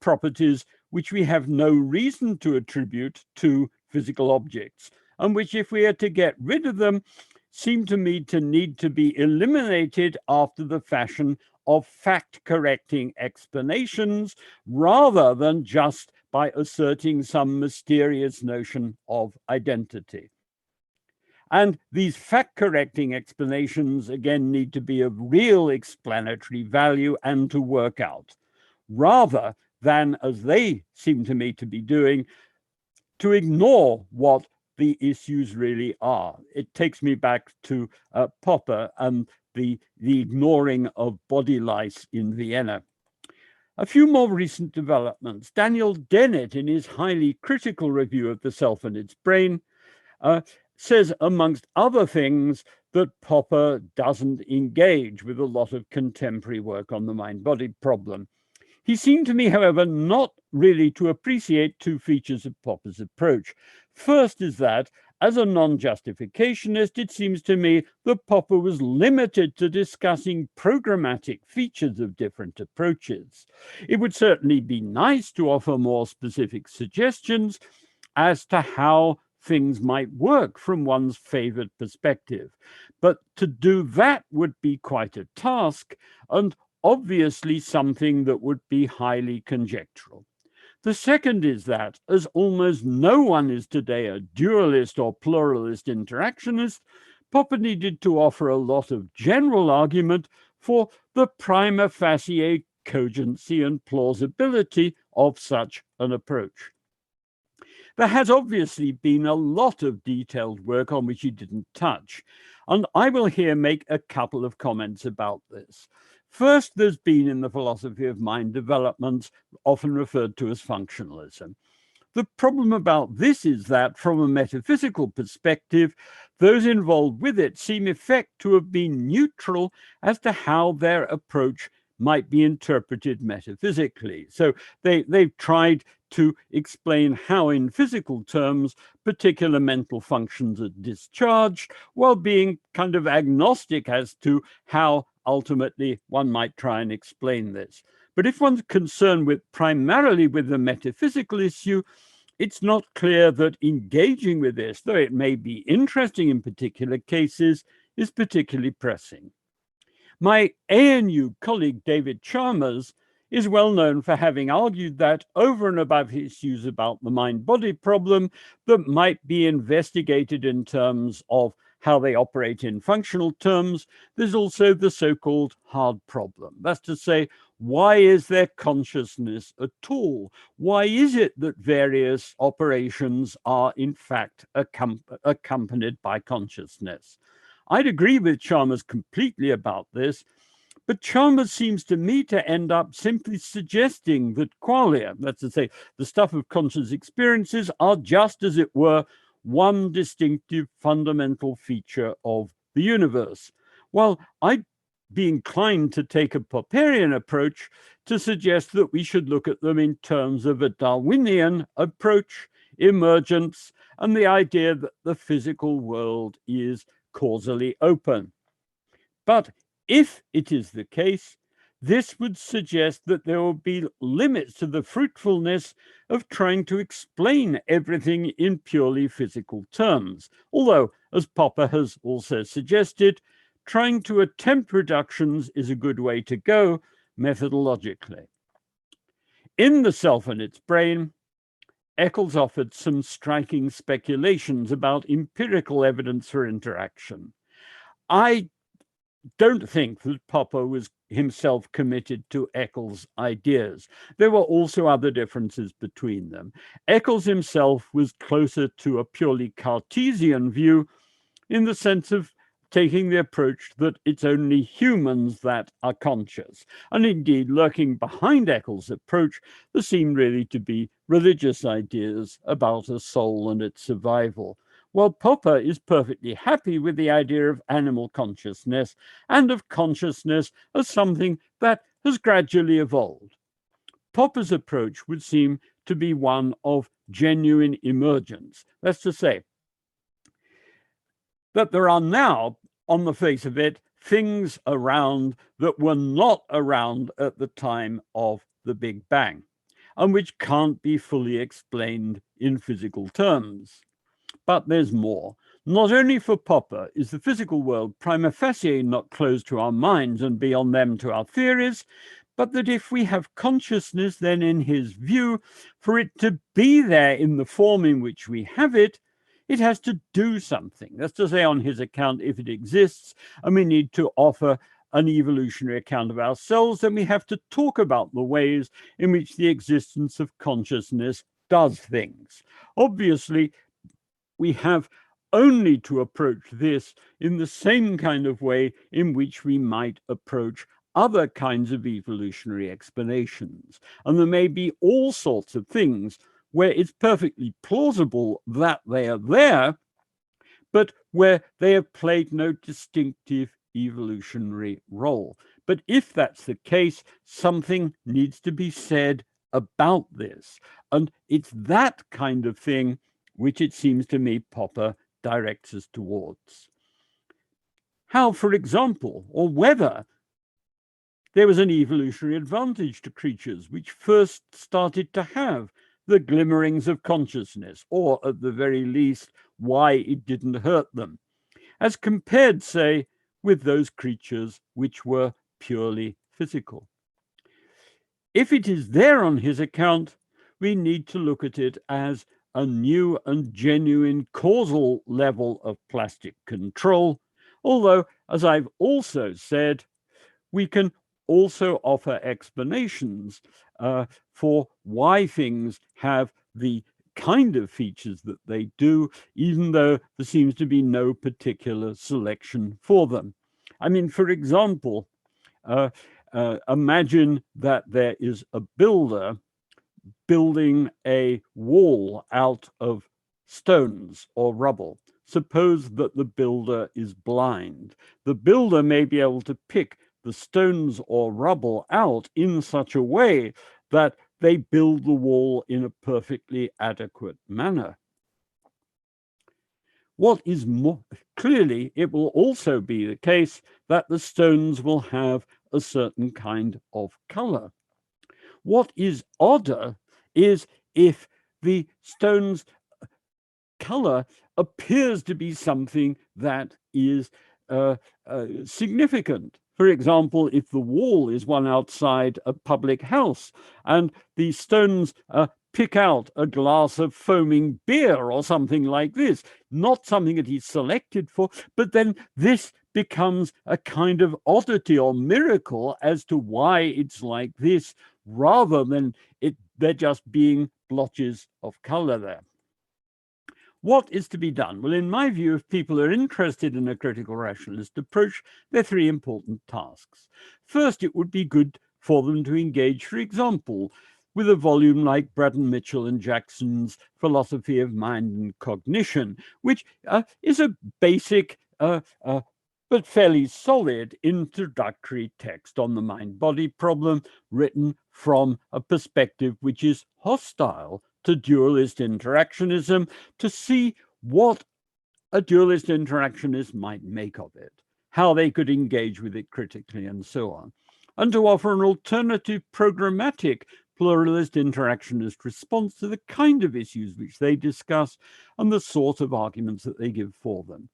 properties which we have no reason to attribute to physical objects, and which, if we are to get rid of them, seem to me to need to be eliminated after the fashion of fact-correcting explanations, rather than just by asserting some mysterious notion of identity. And these fact-correcting explanations, again, need to be of real explanatory value and to work out, rather than, as they seem to me to be doing, to ignore what the issues really are. It takes me back to Popper and the ignoring of body lice in Vienna. A few more recent developments. Daniel Dennett, in his highly critical review of the self and its brain, says, amongst other things, that Popper doesn't engage with a lot of contemporary work on the mind-body problem. He seemed to me, however, not really to appreciate two features of Popper's approach. First is that, as a non-justificationist, it seems to me that Popper was limited to discussing programmatic features of different approaches. It would certainly be nice to offer more specific suggestions as to how things might work from one's favored perspective. But to do that would be quite a task, and obviously something that would be highly conjectural. The second is that, as almost no one is today a dualist or pluralist interactionist, Popper needed to offer a lot of general argument for the prima facie cogency and plausibility of such an approach. There has obviously been a lot of detailed work on which he didn't touch, and I will here make a couple of comments about this. First, there's been in the philosophy of mind developments often referred to as functionalism. The problem about this is that, from a metaphysical perspective, those involved with it seem in effect to have been neutral as to how their approach might be interpreted metaphysically. So they've tried to explain how, in physical terms, particular mental functions are discharged, while being kind of agnostic as to how ultimately one might try and explain this. But if one's concerned primarily with the metaphysical issue, it's not clear that engaging with this, though it may be interesting in particular cases, is particularly pressing. My ANU colleague David Chalmers is well known for having argued that, over and above issues about the mind-body problem that might be investigated in terms of how they operate in functional terms, there's also the so-called hard problem. That's to say, why is there consciousness at all? Why is it that various operations are in fact accompanied by consciousness? I'd agree with Chalmers completely about this, but Chalmers seems to me to end up simply suggesting that qualia, that's to say, the stuff of conscious experiences, are just, as it were, one distinctive fundamental feature of the universe. While I'd be inclined to take a Popperian approach to suggest that we should look at them in terms of a Darwinian approach, emergence, and the idea that the physical world is causally open. But if it is the case this would suggest that there will be limits to the fruitfulness of trying to explain everything in purely physical terms. Although, as Popper has also suggested, trying to attempt reductions is a good way to go methodologically. In The Self and Its Brain, Eccles offered some striking speculations about empirical evidence for interaction. I don't think that Popper was himself committed to Eccles' ideas. There were also other differences between them. Eccles himself was closer to a purely Cartesian view in the sense of taking the approach that it's only humans that are conscious. And indeed, lurking behind Eccles' approach, there seemed really to be religious ideas about a soul and its survival, while Popper is perfectly happy with the idea of animal consciousness and of consciousness as something that has gradually evolved. Popper's approach would seem to be one of genuine emergence. That's to say, that there are now, on the face of it, things around that were not around at the time of the Big Bang, and which can't be fully explained in physical terms. But there's more. Not only for Popper is the physical world prima facie not closed to our minds and beyond them to our theories, but that if we have consciousness, then in his view, for it to be there in the form in which we have it, it has to do something. That's to say, on his account, if it exists, and we need to offer an evolutionary account of ourselves, then we have to talk about the ways in which the existence of consciousness does things. Obviously, we have only to approach this in the same kind of way in which we might approach other kinds of evolutionary explanations. And there may be all sorts of things where it's perfectly plausible that they are there, but where they have played no distinctive evolutionary role. But if that's the case, something needs to be said about this. And it's that kind of thing which it seems to me Popper directs us towards. How, for example, or whether there was an evolutionary advantage to creatures which first started to have the glimmerings of consciousness, or at the very least, why it didn't hurt them, as compared, say, with those creatures which were purely physical. If it is there on his account, we need to look at it as a new and genuine causal level of plastic control, although, as I've also said, we can also offer explanations for why things have the kind of features that they do, even though there seems to be no particular selection for them. I mean, for example, imagine that there is a builder building a wall out of stones or rubble. Suppose that the builder is blind. The builder may be able to pick the stones or rubble out in such a way that they build the wall in a perfectly adequate manner. What is more clearly, it will also be the case that the stones will have a certain kind of color. What is odder is if the stone's color appears to be something that is significant. For example, if the wall is one outside a public house and the stones pick out a glass of foaming beer or something like this, not something that he's selected for, but then this becomes a kind of oddity or miracle as to why it's like this, rather than there just being blotches of color there. What is to be done? Well, in my view, if people are interested in a critical rationalist approach, there are three important tasks. First, it would be good for them to engage, for example, with a volume like Braddon Mitchell and Jackson's Philosophy of Mind and Cognition, which is a basic but fairly solid introductory text on the mind-body problem, written from a perspective which is hostile to dualist interactionism, to see what a dualist interactionist might make of it, how they could engage with it critically, and so on. and to offer an alternative programmatic pluralist interactionist response to the kind of issues which they discuss and the sort of arguments that they give for them.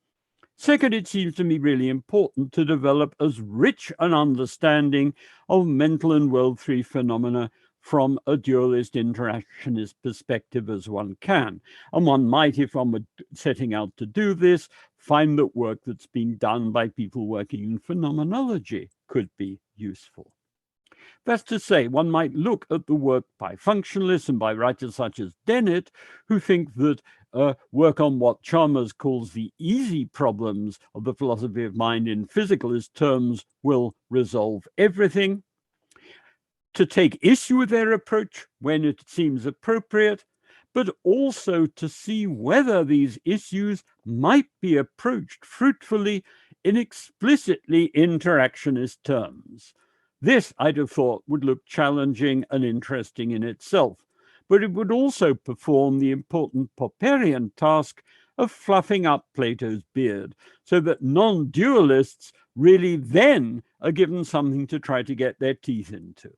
Second, it seems to me really important to develop as rich an understanding of mental and world theory phenomena from a dualist interactionist perspective as one can. And one might, if one were setting out to do this, find that work that's been done by people working in phenomenology could be useful. That's to say, one might look at the work by functionalists and by writers such as Dennett, who think that work on what Chalmers calls the easy problems of the philosophy of mind in physicalist terms will resolve everything, to take issue with their approach when it seems appropriate, but also to see whether these issues might be approached fruitfully in explicitly interactionist terms. This, I'd have thought, would look challenging and interesting in itself, but it would also perform the important Popperian task of fluffing up Plato's beard, so that non-dualists really then are given something to try to get their teeth into.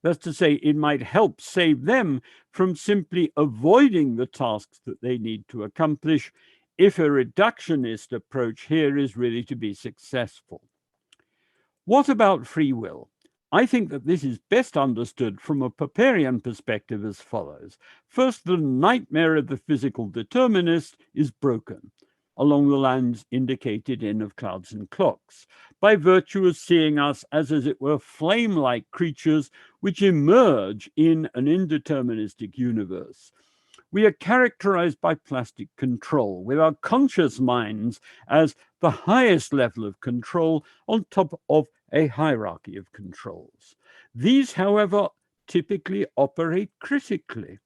That's to say, it might help save them from simply avoiding the tasks that they need to accomplish if a reductionist approach here is really to be successful. What about free will? I think that this is best understood from a Popperian perspective as follows. First, the nightmare of the physical determinist is broken, along the lines indicated in Of Clouds and Clocks, by virtue of seeing us as it were, flame-like creatures which emerge in an indeterministic universe. We are characterized by plastic control, with our conscious minds as the highest level of control on top of a hierarchy of controls. These, however, typically operate critically.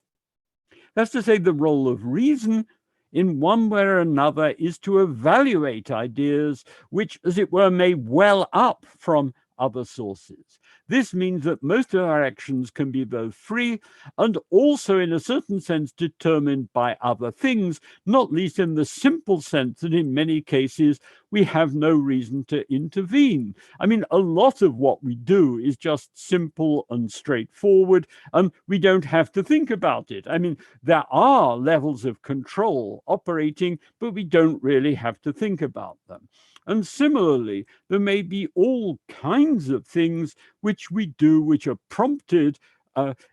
That's to say, the role of reason in one way or another is to evaluate ideas which, as it were, may well up from other sources. This means that most of our actions can be both free and also, in a certain sense, determined by other things, not least in the simple sense that in many cases we have no reason to intervene. I mean, a lot of what we do is just simple and straightforward, and we don't have to think about it. I mean, there are levels of control operating, but we don't really have to think about them. And similarly, there may be all kinds of things which we do which are prompted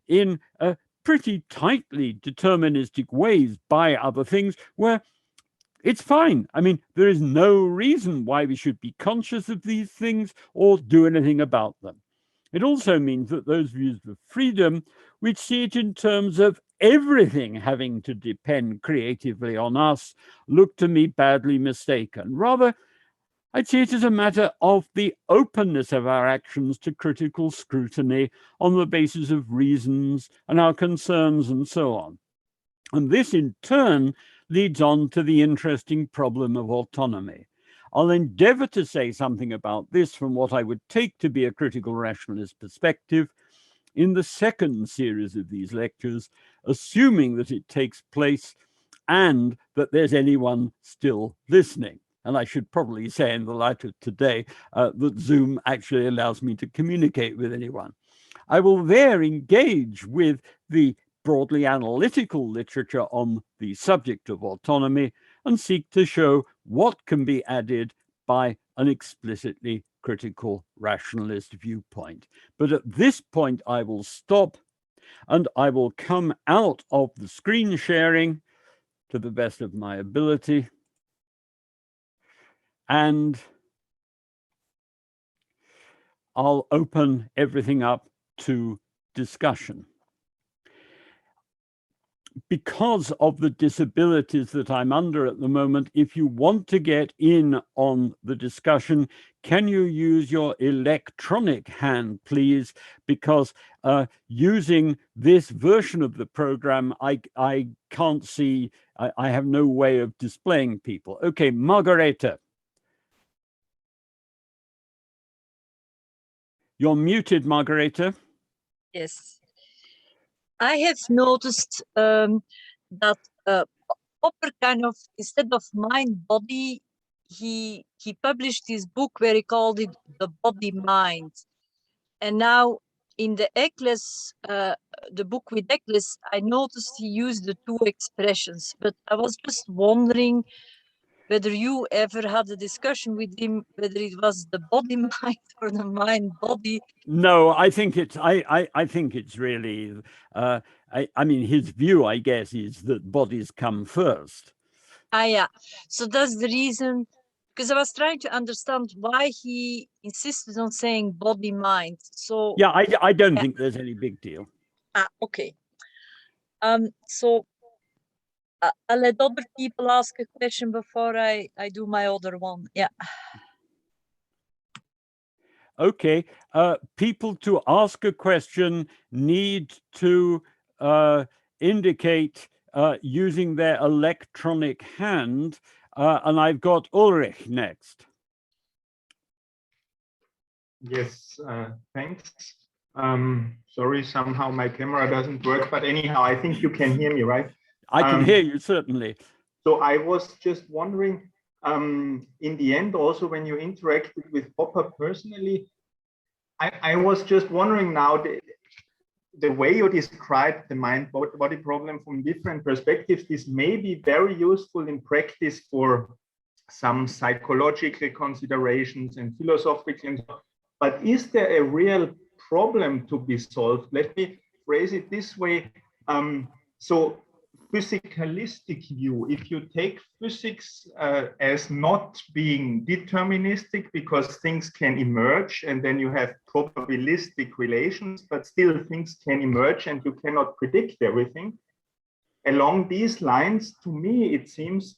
in pretty tightly deterministic ways by other things where it's fine. I mean, there is no reason why we should be conscious of these things or do anything about them. It also means that those views of freedom, which see it in terms of everything having to depend creatively on us, look to me badly mistaken. Rather, I'd see it as a matter of the openness of our actions to critical scrutiny on the basis of reasons and our concerns and so on. And this in turn leads on to the interesting problem of autonomy. I'll endeavor to say something about this from what I would take to be a critical rationalist perspective in the second series of these lectures, assuming that it takes place and that there's anyone still listening. And I should probably say in the light of today that Zoom actually allows me to communicate with anyone. I will there engage with the broadly analytical literature on the subject of autonomy and seek to show what can be added by an explicitly critical rationalist viewpoint. But at this point, I will stop and I will come out of the screen sharing to the best of my ability. And I'll open everything up to discussion. Because of the disabilities that I'm under at the moment, if you want to get in on the discussion, can you use your electronic hand, please? Because using this version of the program, I can't see, I have no way of displaying people. Okay, Margareta. You're muted, Margareta.
Yes. I have noticed that Popper kind of, instead of mind-body, he published his book where he called it The Body Mind. And now in the Eccles, the book with Eccles, I noticed he used the two expressions, but I was just wondering whether you ever had a discussion with him, whether it was the body mind or the mind body.
No, I think it's I think it's really I mean his view, I guess, is that bodies come first.
Yeah. So that's the reason, because I was trying to understand why he insisted on saying body mind. So
yeah, I don't think there's any big deal.
Okay. So I'll let other people ask a question before I do my other one. Yeah.
Okay. People to ask a question need to indicate using their electronic hand. And I've got Ulrich next.
Yes, thanks. Sorry, somehow my camera doesn't work, but anyhow, I think you can hear me, right?
I can hear you, certainly.
So I was just wondering, in the end, also when you interacted with Popper personally, I was just wondering now, the way you described the mind-body problem from different perspectives, this may be very useful in practice for some psychological considerations and philosophical. But is there a real problem to be solved? Let me phrase it this way. So physicalistic view, if you take physics as not being deterministic because things can emerge and then you have probabilistic relations, but still things can emerge and you cannot predict everything. Along these lines, to me, it seems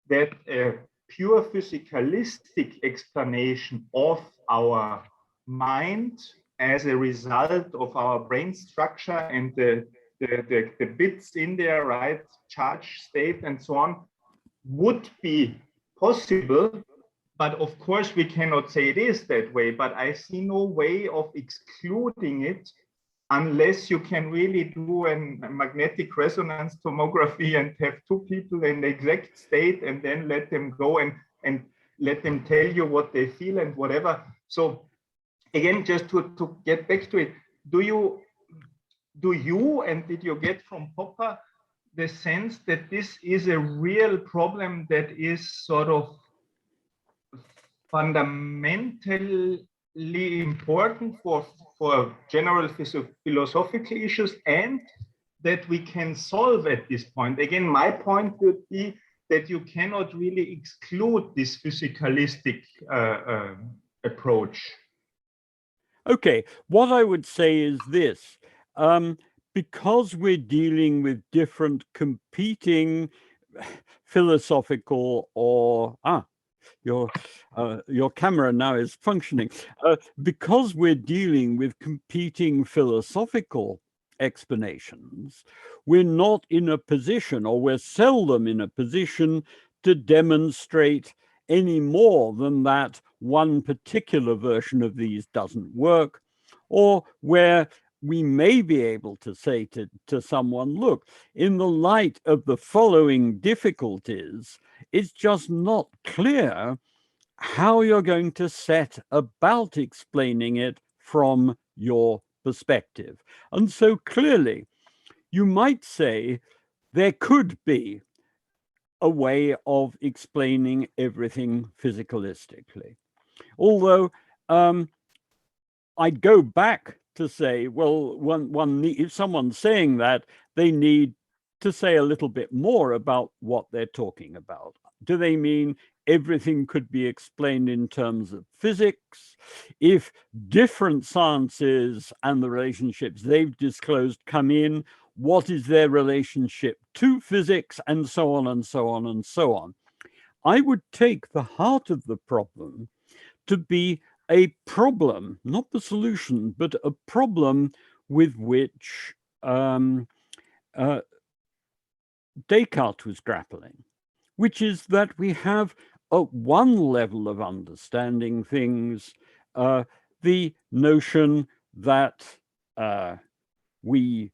that a pure physicalistic explanation of our mind as a result of our brain structure and the bits in there, right, charge state and so on, would be possible. But of course, we cannot say it is that way, but I see no way of excluding it unless you can really do a magnetic resonance tomography and have two people in the exact state and then let them go and let them tell you what they feel and whatever. So again, just to get back to it, do you and did you get from Popper the sense that this is a real problem that is sort of fundamentally important for general philosophical issues and that we can solve at this point? Again, my point would be that you cannot really exclude this physicalistic approach.
Okay, what I would say is this. Because we're dealing with different competing philosophical or your camera now is functioning. Because we're dealing with competing philosophical explanations, we're not in a position, or we're seldom in a position, to demonstrate any more than that one particular version of these doesn't work, or where we may be able to say to someone, look, in the light of the following difficulties, it's just not clear how you're going to set about explaining it from your perspective. And so clearly, you might say there could be a way of explaining everything physicalistically. Although I'd go back to say, well, if someone's saying that, they need to say a little bit more about what they're talking about. Do they mean everything could be explained in terms of physics? If different sciences and the relationships they've disclosed come in, what is their relationship to physics, and so on and so on and so on? I would take the heart of the problem to be a problem, not the solution, but a problem with which Descartes was grappling, which is that we have at one level of understanding things, the notion that we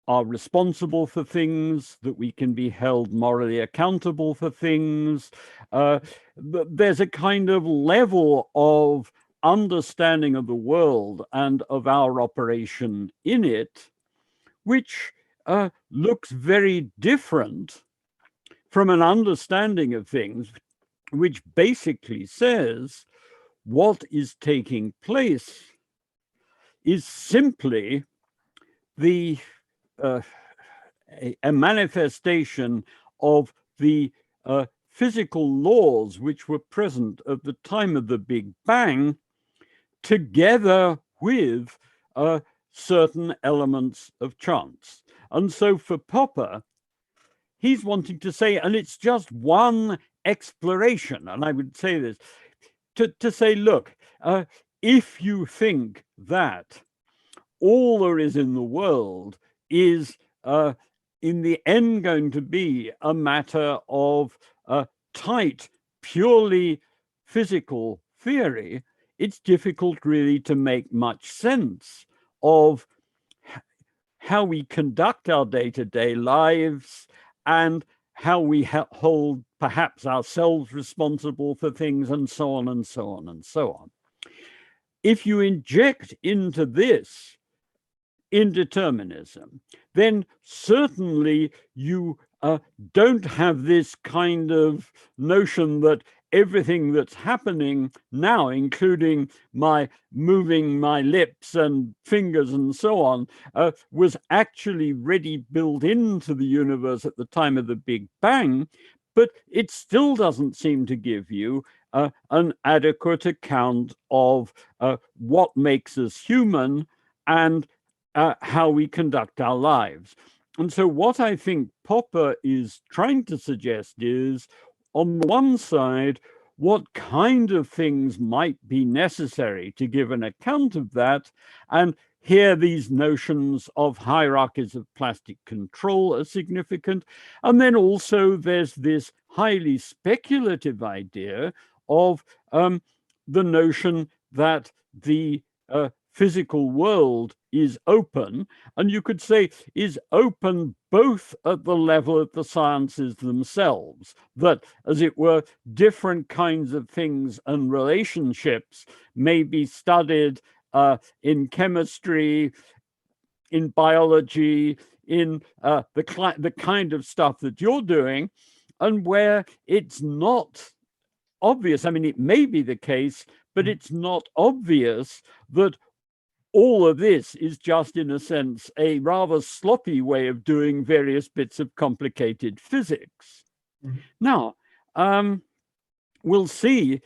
are responsible for things, that we can be held morally accountable for things. There's a kind of level of understanding of the world and of our operation in it, which looks very different from an understanding of things which basically says what is taking place is simply the a manifestation of the physical laws which were present at the time of the Big Bang, together with certain elements of chance. And so for Popper, he's wanting to say, and it's just one exploration, and I would say this, to say, look, if you think that all there is in the world is in the end going to be a matter of tight, purely physical theory, it's difficult really to make much sense of how we conduct our day-to-day lives and how we hold perhaps ourselves responsible for things, and so on and so on and so on. If you inject into this indeterminism, then certainly you don't have this kind of notion that everything that's happening now, including my moving my lips and fingers and so on, was actually ready built into the universe at the time of the Big Bang, but it still doesn't seem to give you an adequate account of what makes us human and how we conduct our lives. And so what I think Popper is trying to suggest is, on the one side, what kind of things might be necessary to give an account of that. And here these notions of hierarchies of plastic control are significant. And then also there's this highly speculative idea of the notion that the physical world is open, and you could say is open both at the level of the sciences themselves, that, as it were, different kinds of things and relationships may be studied in chemistry, in biology, in the kind of stuff that you're doing, and where it's not obvious. I mean, it may be the case, but it's not obvious that all of this is just, in a sense, a rather sloppy way of doing various bits of complicated physics. Mm-hmm. Now, we'll see.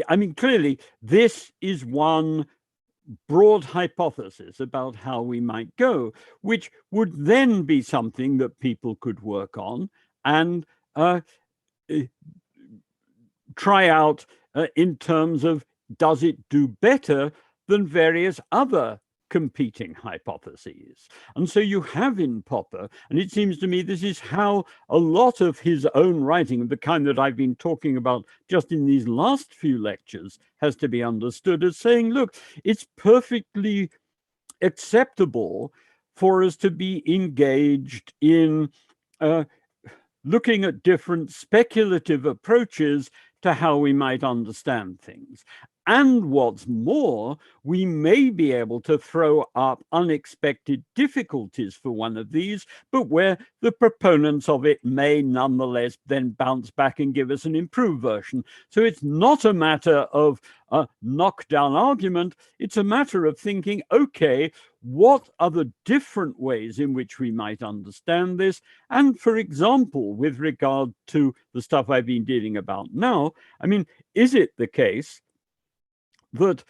I mean, clearly, this is one broad hypothesis about how we might go, which would then be something that people could work on and try out in terms of, does it do better than various other competing hypotheses? And so you have in Popper, and it seems to me this is how a lot of his own writing, the kind that I've been talking about just in these last few lectures, has to be understood as saying, look, it's perfectly acceptable for us to be engaged in looking at different speculative approaches to how we might understand things. And what's more, we may be able to throw up unexpected difficulties for one of these, but where the proponents of it may nonetheless then bounce back and give us an improved version. So it's not a matter of a knockdown argument. It's a matter of thinking, okay, what are the different ways in which we might understand this? And for example, with regard to the stuff I've been dealing about now, I mean, is it the case that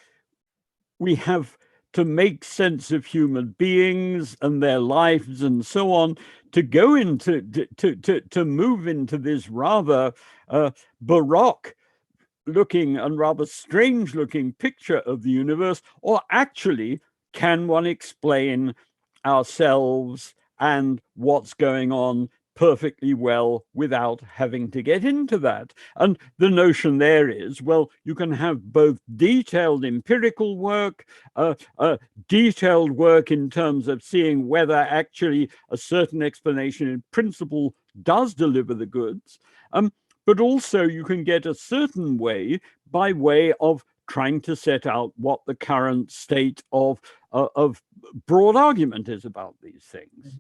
we have to make sense of human beings and their lives and so on, to go into, to move into this rather baroque looking and rather strange looking picture of the universe? Or actually, can one explain ourselves and what's going on perfectly well without having to get into that? And the notion there is, well, you can have both detailed empirical work, detailed work in terms of seeing whether actually a certain explanation in principle does deliver the goods, but also you can get a certain way by way of trying to set out what the current state of broad argument is about these things.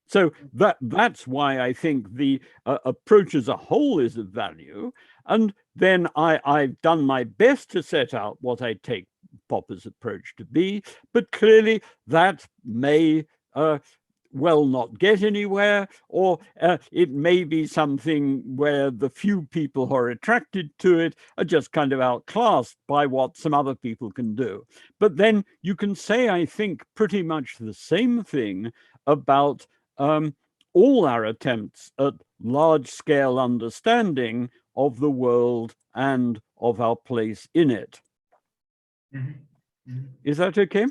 So that's why I think the approach as a whole is of value. And then I've done my best to set out what I take Popper's approach to be, but clearly that may well not get anywhere, or it may be something where the few people who are attracted to it are just kind of outclassed by what some other people can do. But then you can say, I think, pretty much the same thing about all our attempts at large-scale understanding of the world and of our place in it. Is that okay?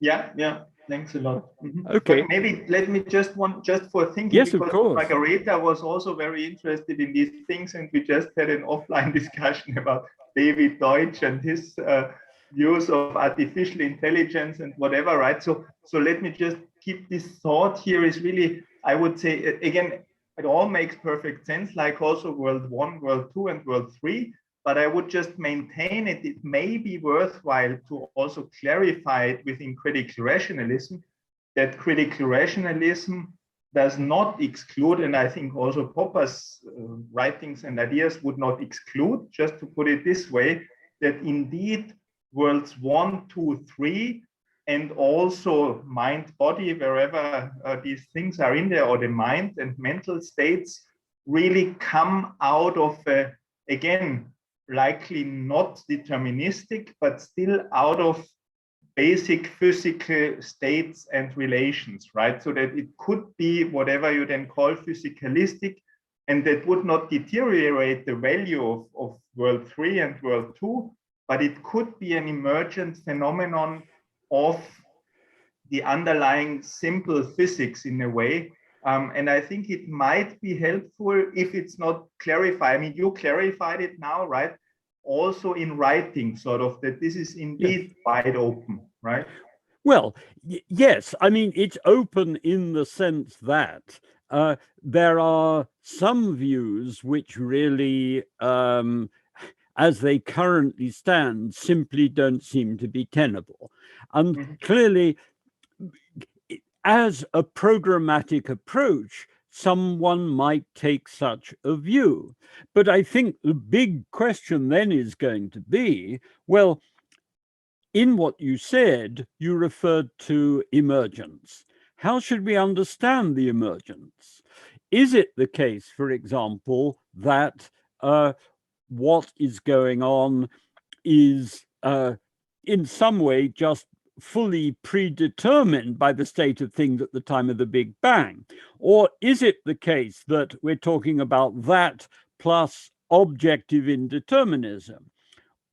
Yeah. Thanks a lot.
Okay.
But maybe let me just for thinking.
Yes,
because
of course.
Margareta was also very interested in these things, and we just had an offline discussion about David Deutsch and his views of artificial intelligence and whatever, right? So let me just keep this thought here. Is really, I would say, again, it all makes perfect sense, like also World 1, World 2, and World 3. But I would just maintain it. It may be worthwhile to also clarify it within critical rationalism, that critical rationalism does not exclude, and I think also Popper's writings and ideas would not exclude, just to put it this way, that indeed worlds 1, 2, 3, and also mind, body, wherever these things are in there, or the mind and mental states, really come out of, again, likely not deterministic, but still out of basic physical states and relations, right? So that it could be whatever you then call physicalistic, and that would not deteriorate the value of World 3 and World 2, but it could be an emergent phenomenon of the underlying simple physics in a way. And I think it might be helpful if it's not clarified. I mean, you clarified it now, right? Also in writing, sort of, that this is indeed wide open, right?
Well, yes. I mean, it's open in the sense that there are some views which really, as they currently stand, simply don't seem to be tenable. And clearly, as a programmatic approach, someone might take such a view. But I think the big question then is going to be, well, in what you said, you referred to emergence. How should we understand the emergence? Is it the case, for example, that what is going on is in some way just fully predetermined by the state of things at the time of the Big Bang? Or is it the case that we're talking about that plus objective indeterminism?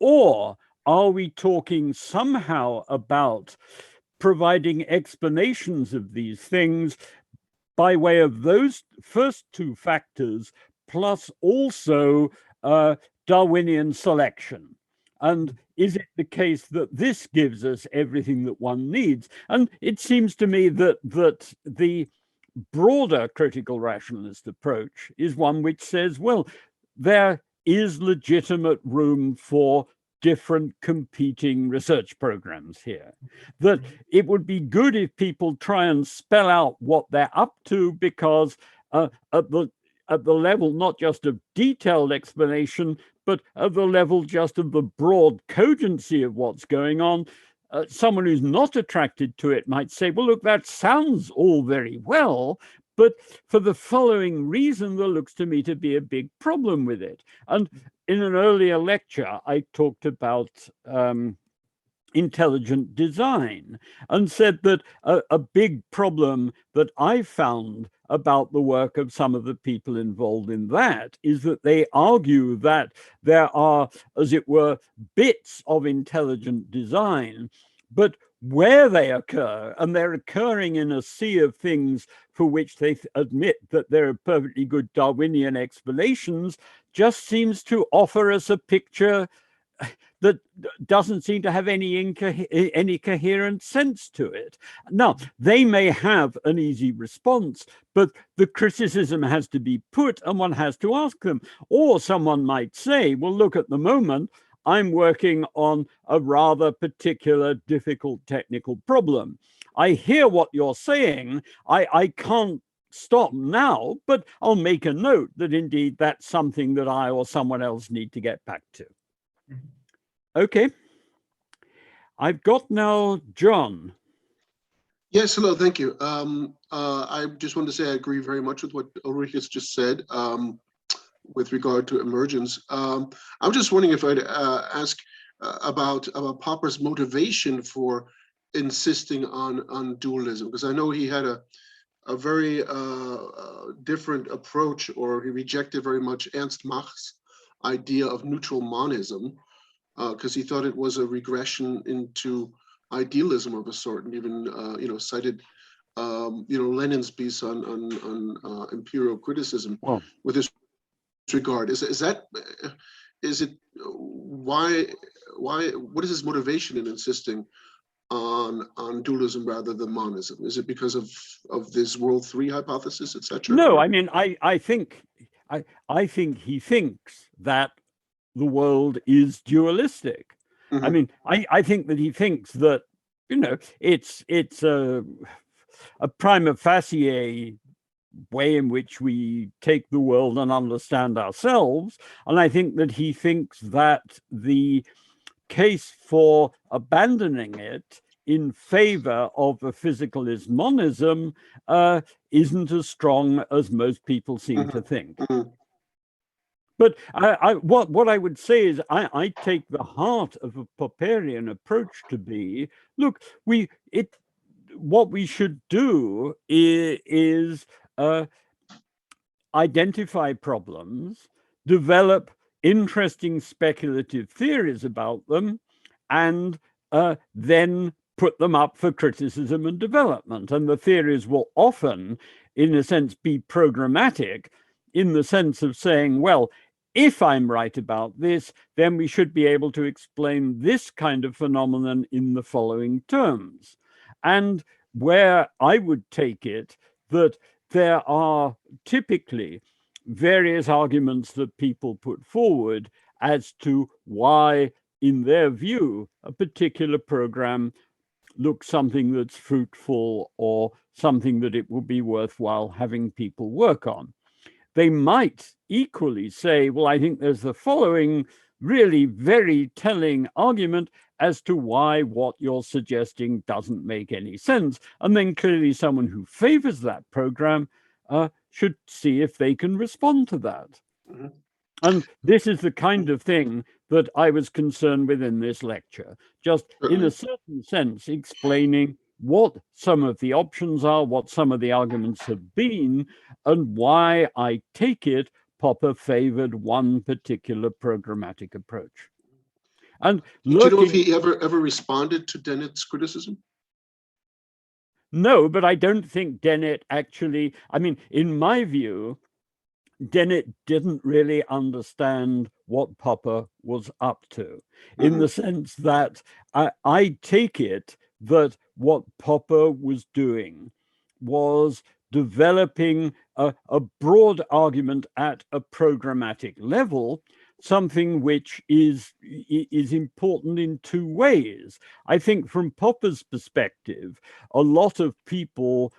Or are we talking somehow about providing explanations of these things by way of those first two factors, plus also Darwinian selection? And is it the case that this gives us everything that one needs? And it seems to me that the broader critical rationalist approach is one which says, well, there is legitimate room for different competing research programs here. That it would be good if people try and spell out what they're up to, because at the level not just of detailed explanation, but at the level just of the broad cogency of what's going on, someone who's not attracted to it might say, well, look, that sounds all very well, but for the following reason, there looks to me to be a big problem with it. And in an earlier lecture, I talked about intelligent design and said that a big problem that I found about the work of some of the people involved in that is that they argue that there are, as it were, bits of intelligent design, but where they occur, and they're occurring in a sea of things for which they admit that there are perfectly good Darwinian explanations, just seems to offer us a picture that doesn't seem to have any coherent sense to it. Now, they may have an easy response, but the criticism has to be put and one has to ask them. Or someone might say, well, look, at the moment, I'm working on a rather particular difficult technical problem. I hear what you're saying. I can't stop now, but I'll make a note that indeed that's something that I or someone else need to get back to. Okay. I've got now John.
Yes, hello, thank you. I just wanted to say I agree very much with what Ulrich has just said with regard to emergence. I'm just wondering if I'd ask about Popper's motivation for insisting on dualism, because I know he had a very different approach, or he rejected very much Ernst Mach's idea of neutral monism, because he thought it was a regression into idealism of a sort, and even cited Lenin's piece on empirical criticism with this regard. What is his motivation in insisting on dualism rather than monism? Is it because of this World 3 hypothesis, etc.?
No, I mean, I think he thinks that the world is dualistic. Mm-hmm. I mean, I think that he thinks that, it's a prima facie way in which we take the world and understand ourselves. And I think that he thinks that the case for abandoning it in favor of a physicalist monism isn't as strong as most people seem to think. But what I would say is I take the heart of a Popperian approach to be, look, what we should do is identify problems, develop interesting speculative theories about them, and then put them up for criticism and development. And the theories will often, in a sense, be programmatic, in the sense of saying, well, if I'm right about this, then we should be able to explain this kind of phenomenon in the following terms. And where I would take it, that there are typically various arguments that people put forward as to why, in their view, a particular program looks something that's fruitful or something that it would be worthwhile having people work on. They might equally say, well, I think there's the following really very telling argument as to why what you're suggesting doesn't make any sense. And then clearly someone who favors that program should see if they can respond to that. Mm-hmm. And this is the kind of thing that I was concerned with in this lecture, just in a certain sense explaining what some of the options are, what some of the arguments have been, and why I take it Popper favored one particular programmatic approach. And
do you know if he ever responded to Dennett's criticism?
No, but I don't think Dennett actually, I mean, in my view, Dennett didn't really understand what Popper was up to, in the sense that I take it that what Popper was doing was developing a broad argument at a programmatic level, something which is important in two ways. I think from Popper's perspective, a lot of people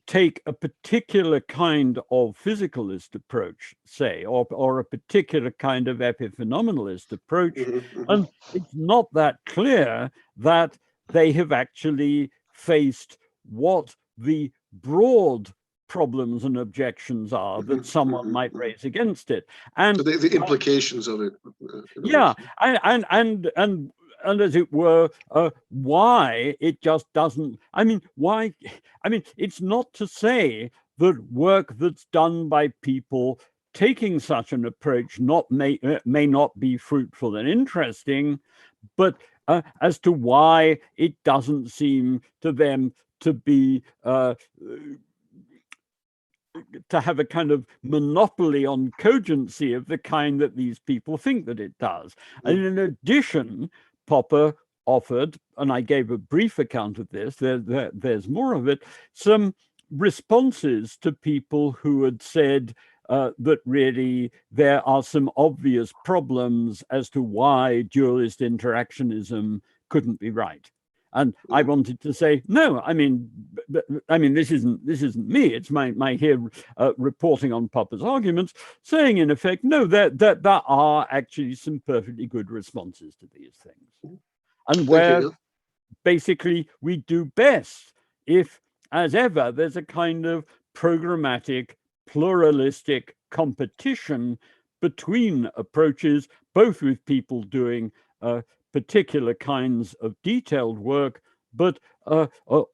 take a particular kind of physicalist approach, say, or a particular kind of epiphenomenalist approach, and it's not that clear that they have actually faced what the broad problems and objections are that someone might raise against it. And
so the implications of it.
Yeah, and as it were, why it just doesn't, it's not to say that work that's done by people taking such an approach may not be fruitful and interesting, but as to why it doesn't seem to them to be to have a kind of monopoly on cogency of the kind that these people think that it does. And in addition, Popper offered, and I gave a brief account of this, there's more of it, some responses to people who had said, that really there are some obvious problems as to why dualist interactionism couldn't be right. And I wanted to say, no, I mean, this isn't me. It's my here reporting on Popper's arguments, saying in effect, no, there are actually some perfectly good responses to these things, and where basically we do best if, as ever, there's a kind of programmatic, pluralistic competition between approaches, both with people doing particular kinds of detailed work, but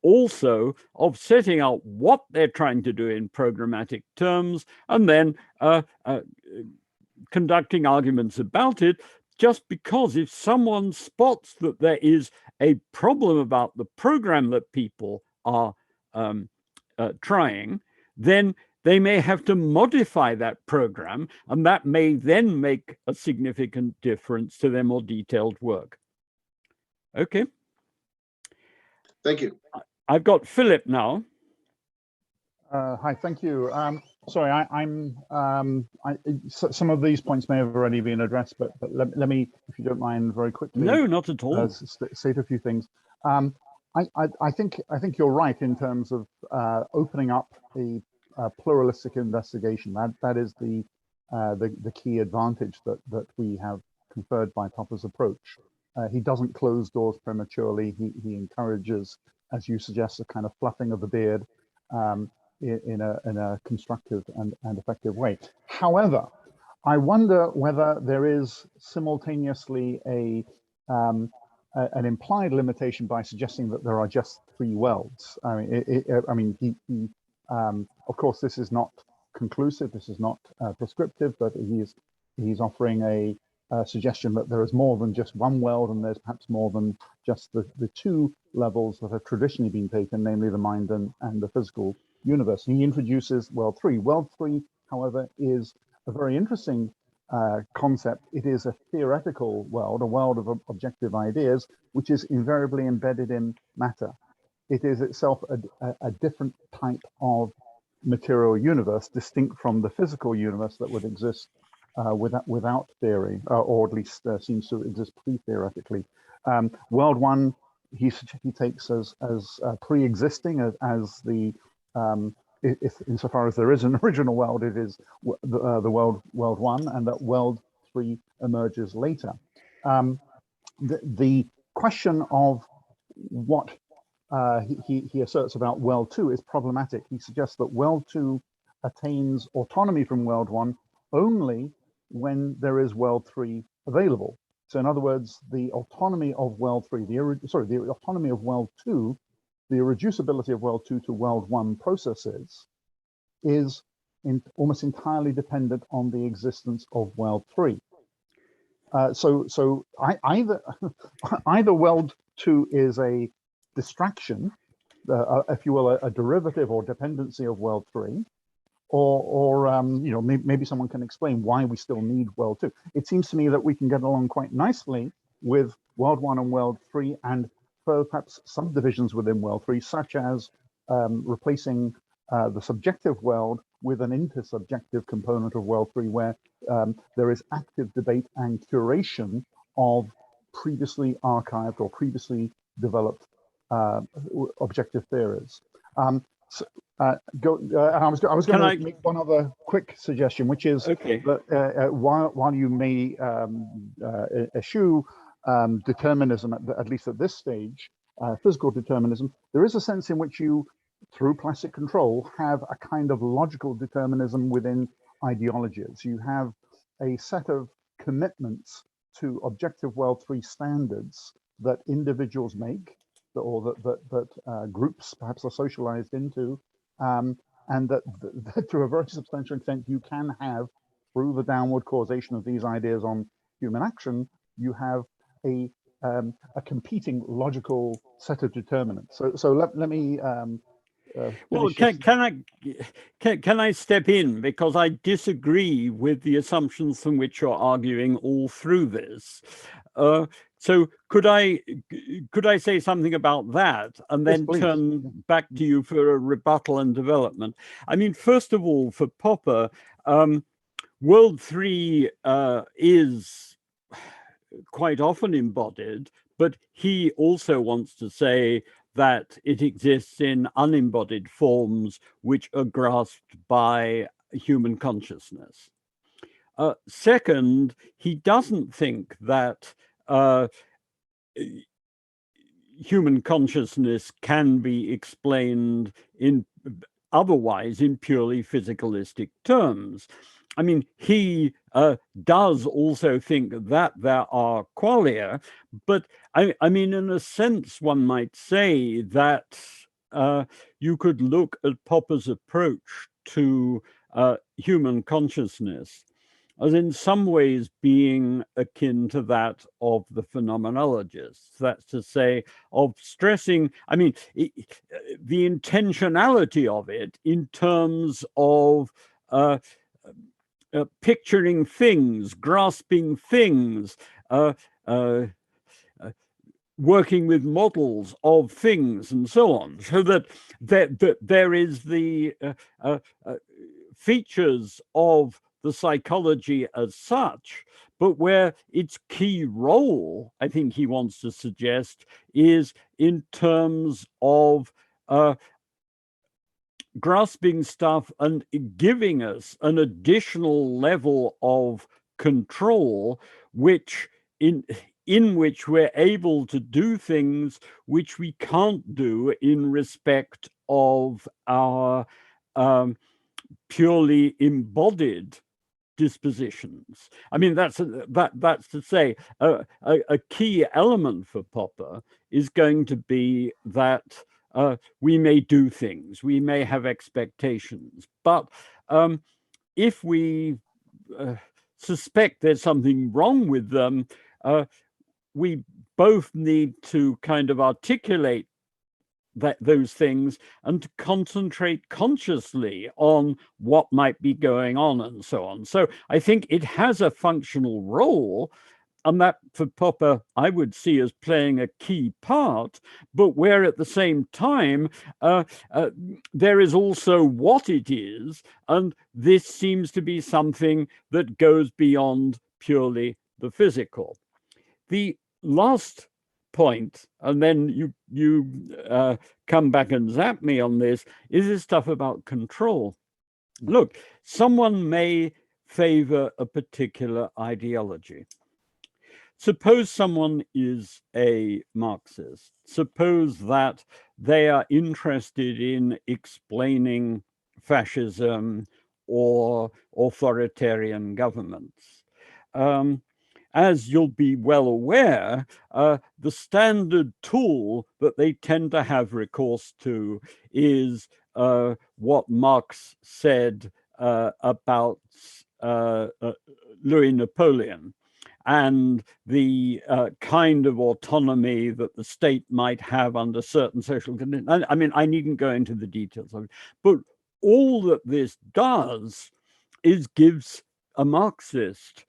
also of setting out what they're trying to do in programmatic terms, and then conducting arguments about it, just because if someone spots that there is a problem about the program that people are trying, then they may have to modify that program, and that may then make a significant difference to their more detailed work. Okay.
Thank you.
I've got Philip now.
Hi, thank you. Sorry, some of these points may have already been addressed, but let me, if you don't mind, very quickly.
No, not at all.
State a few things. I think you're right in terms of opening up a pluralistic investigation. That is the key advantage that we have conferred by Popper's approach. He doesn't close doors prematurely. He encourages, as you suggest, a kind of fluffing of the beard in a constructive and effective way. However, I wonder whether there is simultaneously an implied limitation by suggesting that there are just three worlds. I mean, he of course, this is not conclusive. This is not prescriptive, but he's offering a suggestion that there is more than just one world, and there's perhaps more than just the two levels that have traditionally been taken, namely the mind and the physical universe. And he introduces world three. World three, however, is a very interesting concept. It is a theoretical world, a world of objective ideas, which is invariably embedded in matter. It is itself a different type of material universe, distinct from the physical universe that would exist without theory, or at least seems to exist pre-theoretically. World one, he takes as pre-existing as the if insofar as there is an original world, it is the world one, and that world three emerges later. The question of what he asserts about world two is problematic. He suggests that world two attains autonomy from world one only when there is world three available. So in other words, the autonomy of world three, the autonomy of world two, the irreducibility of world two to world one processes is almost entirely dependent on the existence of world three. So either world two is a distraction, if you will, a derivative or dependency of world three, or you know, maybe someone can explain why we still need world two. It seems to me that we can get along quite nicely with world one and world three, and perhaps subdivisions within world three, such as replacing the subjective world with an intersubjective component of world three, where there is active debate and curation of previously archived or previously developed objective theories. I was going to make one other quick suggestion, which is that while you may eschew determinism, at least at this stage, physical determinism, there is a sense in which you, through plastic control, have a kind of logical determinism within ideologies. You have a set of commitments to objective world three standards that individuals make, or that groups perhaps are socialized into, and that to a very substantial extent you can have, through the downward causation of these ideas on human action, you have a competing logical set of determinants. So let me
well, can I step in, because I disagree with the assumptions from which you're arguing all through this. So could I say something about that and then
please.
turn back to you for a rebuttal and development? I mean, first of all, for Popper, World 3 is quite often embodied, but he also wants to say that it exists in unembodied forms which are grasped by human consciousness. Second, he doesn't think that human consciousness can be explained otherwise in purely physicalistic terms. I mean, he does also think that there are qualia, but I mean, in a sense, one might say that you could look at Popper's approach to human consciousness as in some ways being akin to that of the phenomenologists. That's to say, of stressing, I mean, the intentionality of it in terms of picturing things, grasping things, working with models of things and so on, so that there is the features of the psychology as such, but where its key role, I think he wants to suggest, is in terms of grasping stuff and giving us an additional level of control, which in which we're able to do things which we can't do in respect of our purely embodied dispositions. I mean, that's to say a key element for Popper is going to be that we may do things, we may have expectations, but if we suspect there's something wrong with them, we both need to kind of articulate those things and to concentrate consciously on what might be going on and so on. So I think it has a functional role, and that for Popper I would see as playing a key part, but where at the same time there is also what it is, and this seems to be something that goes beyond purely the physical. The last point, and then you come back and zap me on this, is this stuff about control. Look, someone may favor a particular ideology. Suppose someone is a Marxist. Suppose that they are interested in explaining fascism or authoritarian governments. As you'll be well aware, the standard tool that they tend to have recourse to is what Marx said about Louis Napoleon and the kind of autonomy that the state might have under certain social conditions. I mean, I needn't go into the details of it, but all that this does is gives a Marxist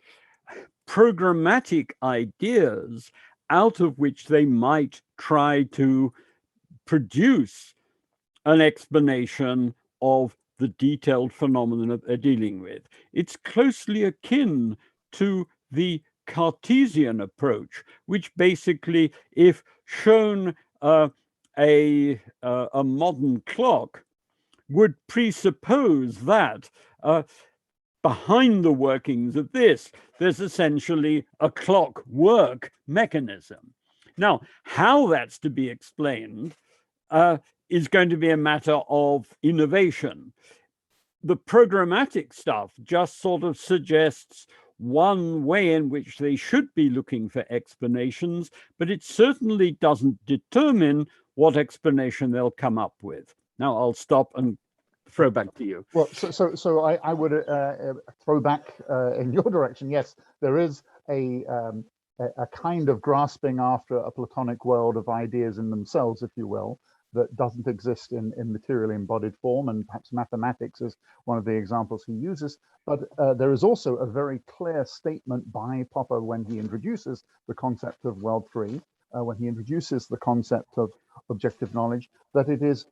programmatic ideas out of which they might try to produce an explanation of the detailed phenomena that they're dealing with. It's closely akin to the Cartesian approach, which basically, if shown a modern clock, would presuppose that behind the workings of this, there's essentially a clockwork mechanism. Now, how that's to be explained is going to be a matter of innovation. The programmatic stuff just sort of suggests one way in which they should be looking for explanations, but it certainly doesn't determine what explanation they'll come up with. Now, I'll stop and throw back to you.
Well, so I would throw back in your direction. Yes, there is a kind of grasping after a Platonic world of ideas in themselves, if you will. that doesn't exist in materially embodied form, and perhaps mathematics is one of the examples he uses. But there is also a very clear statement by Popper when he introduces the concept of world three, when he introduces the concept of objective knowledge, that it is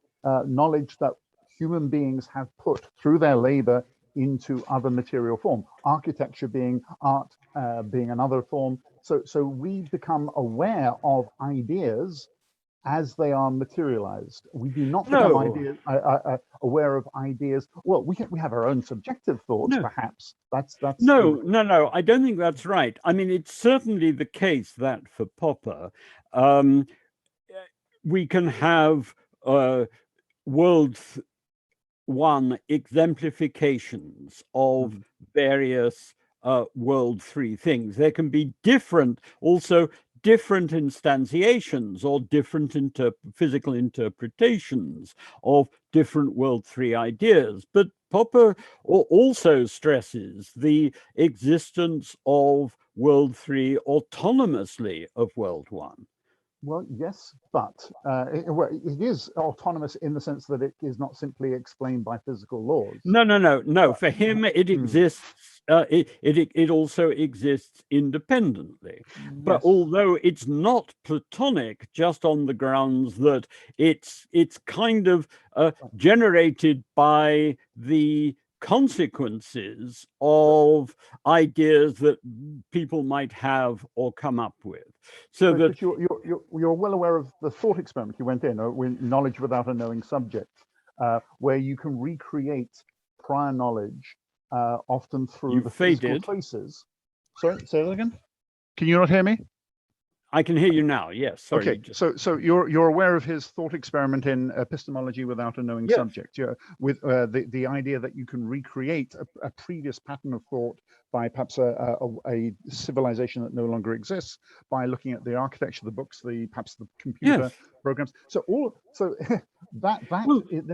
knowledge that human beings have put through their labor into other material form, architecture being art, being another form. So we become aware of ideas as they are materialized. We do not become aware of ideas. Well, we have our own subjective thoughts, perhaps. That's
no. I don't think that's right. I mean, it's certainly the case that for Popper, we can have world one exemplifications of various world three things. There can be different instantiations or different physical interpretations of different world three ideas. But Popper also stresses the existence of world three autonomously of world one.
Well, yes, but it is autonomous in the sense that it is not simply explained by physical laws.
No. For him, it exists. It also exists independently. But although it's not Platonic, just on the grounds that it's kind of generated by the consequences of ideas that people might have or come up with. So
but you're well aware of the thought experiment you went in, with knowledge without a knowing subject, where you can recreate prior knowledge, often through the physical traces. Sorry, say that again. Can you not hear me?
I can hear you now. Yes. Sorry.
Okay. So you're aware of his thought experiment in epistemology without a knowing subject. Yeah. With the idea that you can recreate a previous pattern of thought by perhaps a civilization that no longer exists by looking at the architecture, the books, perhaps the computer programs. There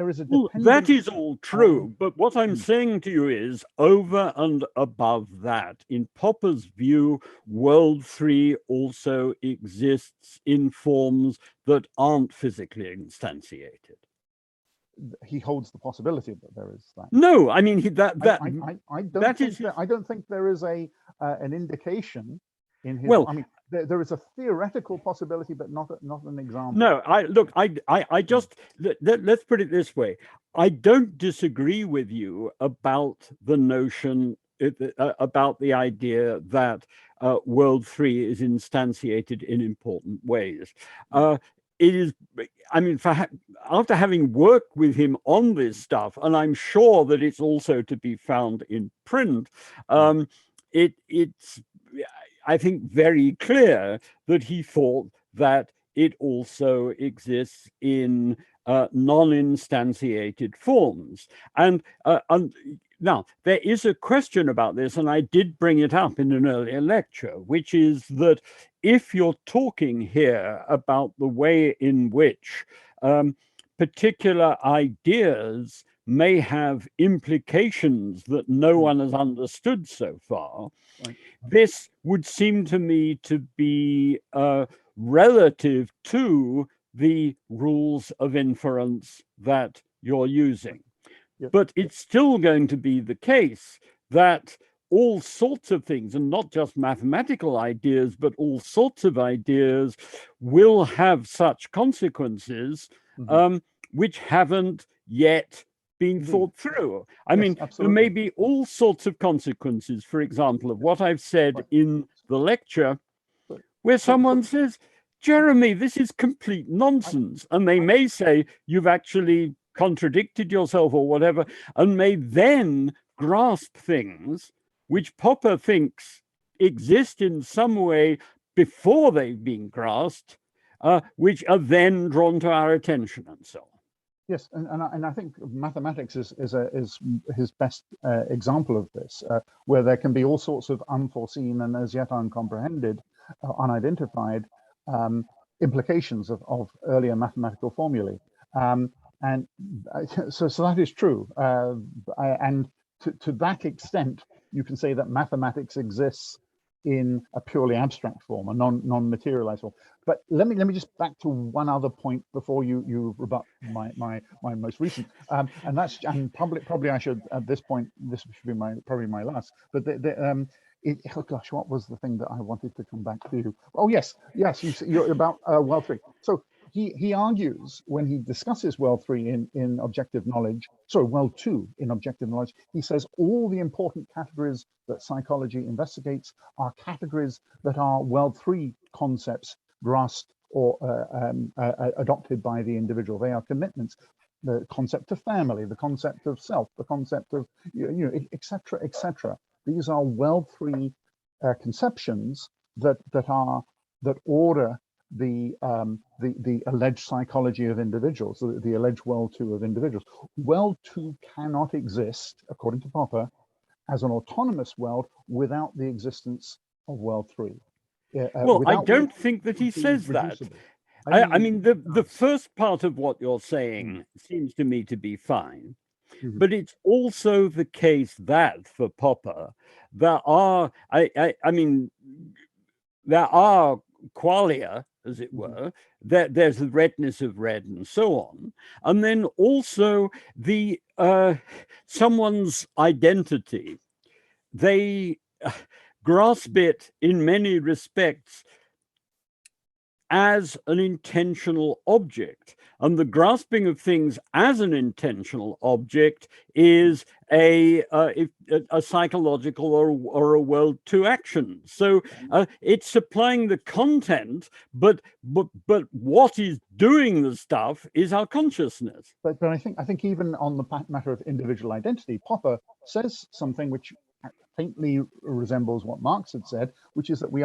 is a dependence.
That is all true, but what I'm saying to you is, over and above that, in Popper's view, world three also exists in forms that aren't physically instantiated.
He holds the possibility that there is that.
No, I mean
I don't think there is an indication in his.
Well,
I mean, there is a theoretical possibility, but not an example.
No, I just let's put it this way. I don't disagree with you about the notion, about the idea that world three is instantiated in important ways. It is, I mean, after having worked with him on this stuff, and I'm sure that it's also to be found in print, it's, I think, very clear that he thought that it also exists in non-instantiated forms. And now, there is a question about this, and I did bring it up in an earlier lecture, which is that if you're talking here about the way in which particular ideas may have implications that no one has understood so far, this would seem to me to be relative to the rules of inference that you're using. But it's still going to be the case that all sorts of things, and not just mathematical ideas, but all sorts of ideas will have such consequences which haven't yet been thought through. I mean, there may be all sorts of consequences, for example, of what I've said in the lecture, where someone says, Jeremy, this is complete nonsense. And they may say, you've actually contradicted yourself or whatever, and may then grasp things which Popper thinks exist in some way before they've been grasped, which are then drawn to our attention and so on.
Yes, and I think mathematics is his best example of this, where there can be all sorts of unforeseen and as yet uncomprehended, unidentified implications of earlier mathematical formulae. And so that is true. And to that extent, you can say that mathematics exists in a purely abstract form, a non-materialized form. But let me just back to one other point before you rebut my most recent, and that's, and probably I should at this point, this should be probably my last. But oh gosh, what was the thing that I wanted to come back to? Oh yes, you're about World 3. So he argues, when he discusses World 3 in objective knowledge, sorry, World 2 in objective knowledge, he says all the important categories that psychology investigates are categories that are World 3 concepts grasped or adopted by the individual. They are commitments. The concept of family, the concept of self, the concept of, etc., etc. These are World 3 conceptions that order the alleged psychology of individuals, the alleged World 2 of individuals. World 2 cannot exist, according to Popper, as an autonomous world without the existence of World 3.
Well, I don't think that he says that. I mean, the first part of what you're saying seems to me to be fine. But it's also the case that for Popper, there are, I mean, there are qualia, as it were, that there's the redness of red and so on. And then also the someone's identity, they grasp it in many respects as an intentional object. And the grasping of things as an intentional object is a psychological or a World 2 action. So it's supplying the content, but what is doing the stuff is our consciousness.
But I think even on the matter of individual identity, Popper says something which faintly resembles what Marx had said, which is that we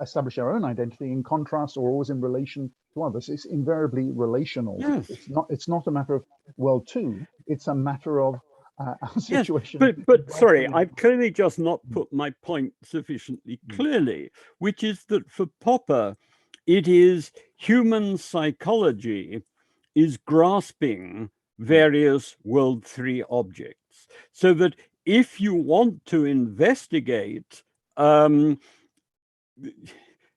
establish our own identity in contrast or always in relation to others. It's invariably relational. Yes. It's not a matter of World 2. It's a matter of our situation.
Yes, but sorry, I've clearly just not put my point sufficiently clearly, which is that for Popper, it is human psychology is grasping various World 3 objects, so that if you want to investigate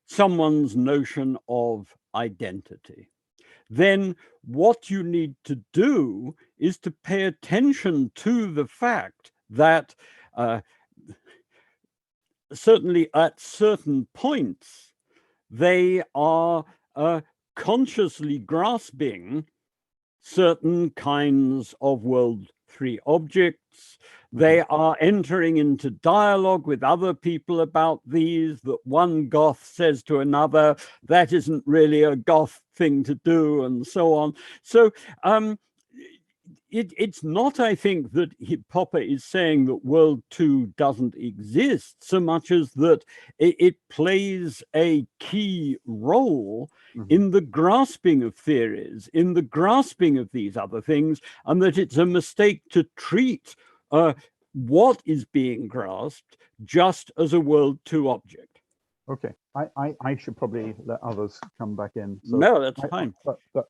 someone's notion of identity, then what you need to do is to pay attention to the fact that certainly at certain points, they are consciously grasping certain kinds of World 3 objects. They are entering into dialogue with other people about these, that one Goth says to another, that isn't really a Goth thing to do, and so on. So it's not, I think, that Popper is saying that World 2 doesn't exist, so much as that it plays a key role in the grasping of theories, in the grasping of these other things, and that it's a mistake to treat what is being grasped just as a World 2 object.
Okay, I should probably let others come back in.
So no, that's fine.
But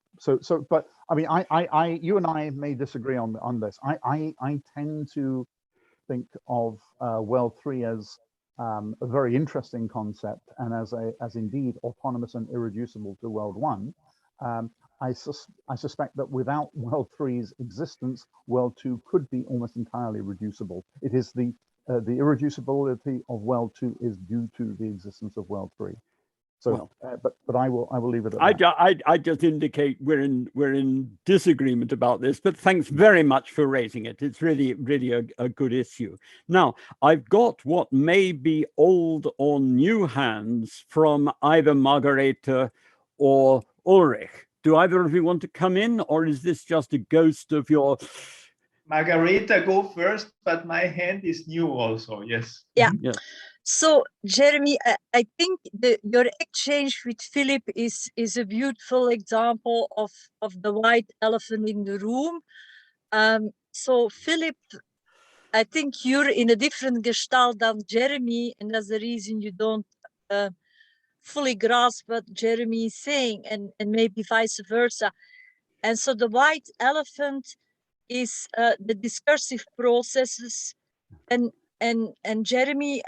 I mean, you and I may disagree on this. I tend to think of World 3 as a very interesting concept, and as indeed autonomous and irreducible to World 1. I suspect that without World 3's existence, World 2 could be almost entirely reducible. It is the irreducibility of World 2 is due to the existence of World 3. So, well, but I will leave it at that.
I just indicate we're in disagreement about this, but thanks very much for raising it. It's really a good issue. Now, I've got what may be old or new hands from either Margareta or Ulrich. Do either of you want to come in, or is this just a ghost of your...
Margareta, go first, but my hand is new also, yes.
Yeah. So, Jeremy, I think your exchange with Philip is a beautiful example of the white elephant in the room. So, Philip, I think you're in a different gestalt than Jeremy, and that's the reason you don't fully grasp what Jeremy is saying, and maybe vice versa. And so the white elephant is the discursive processes, and Jeremy,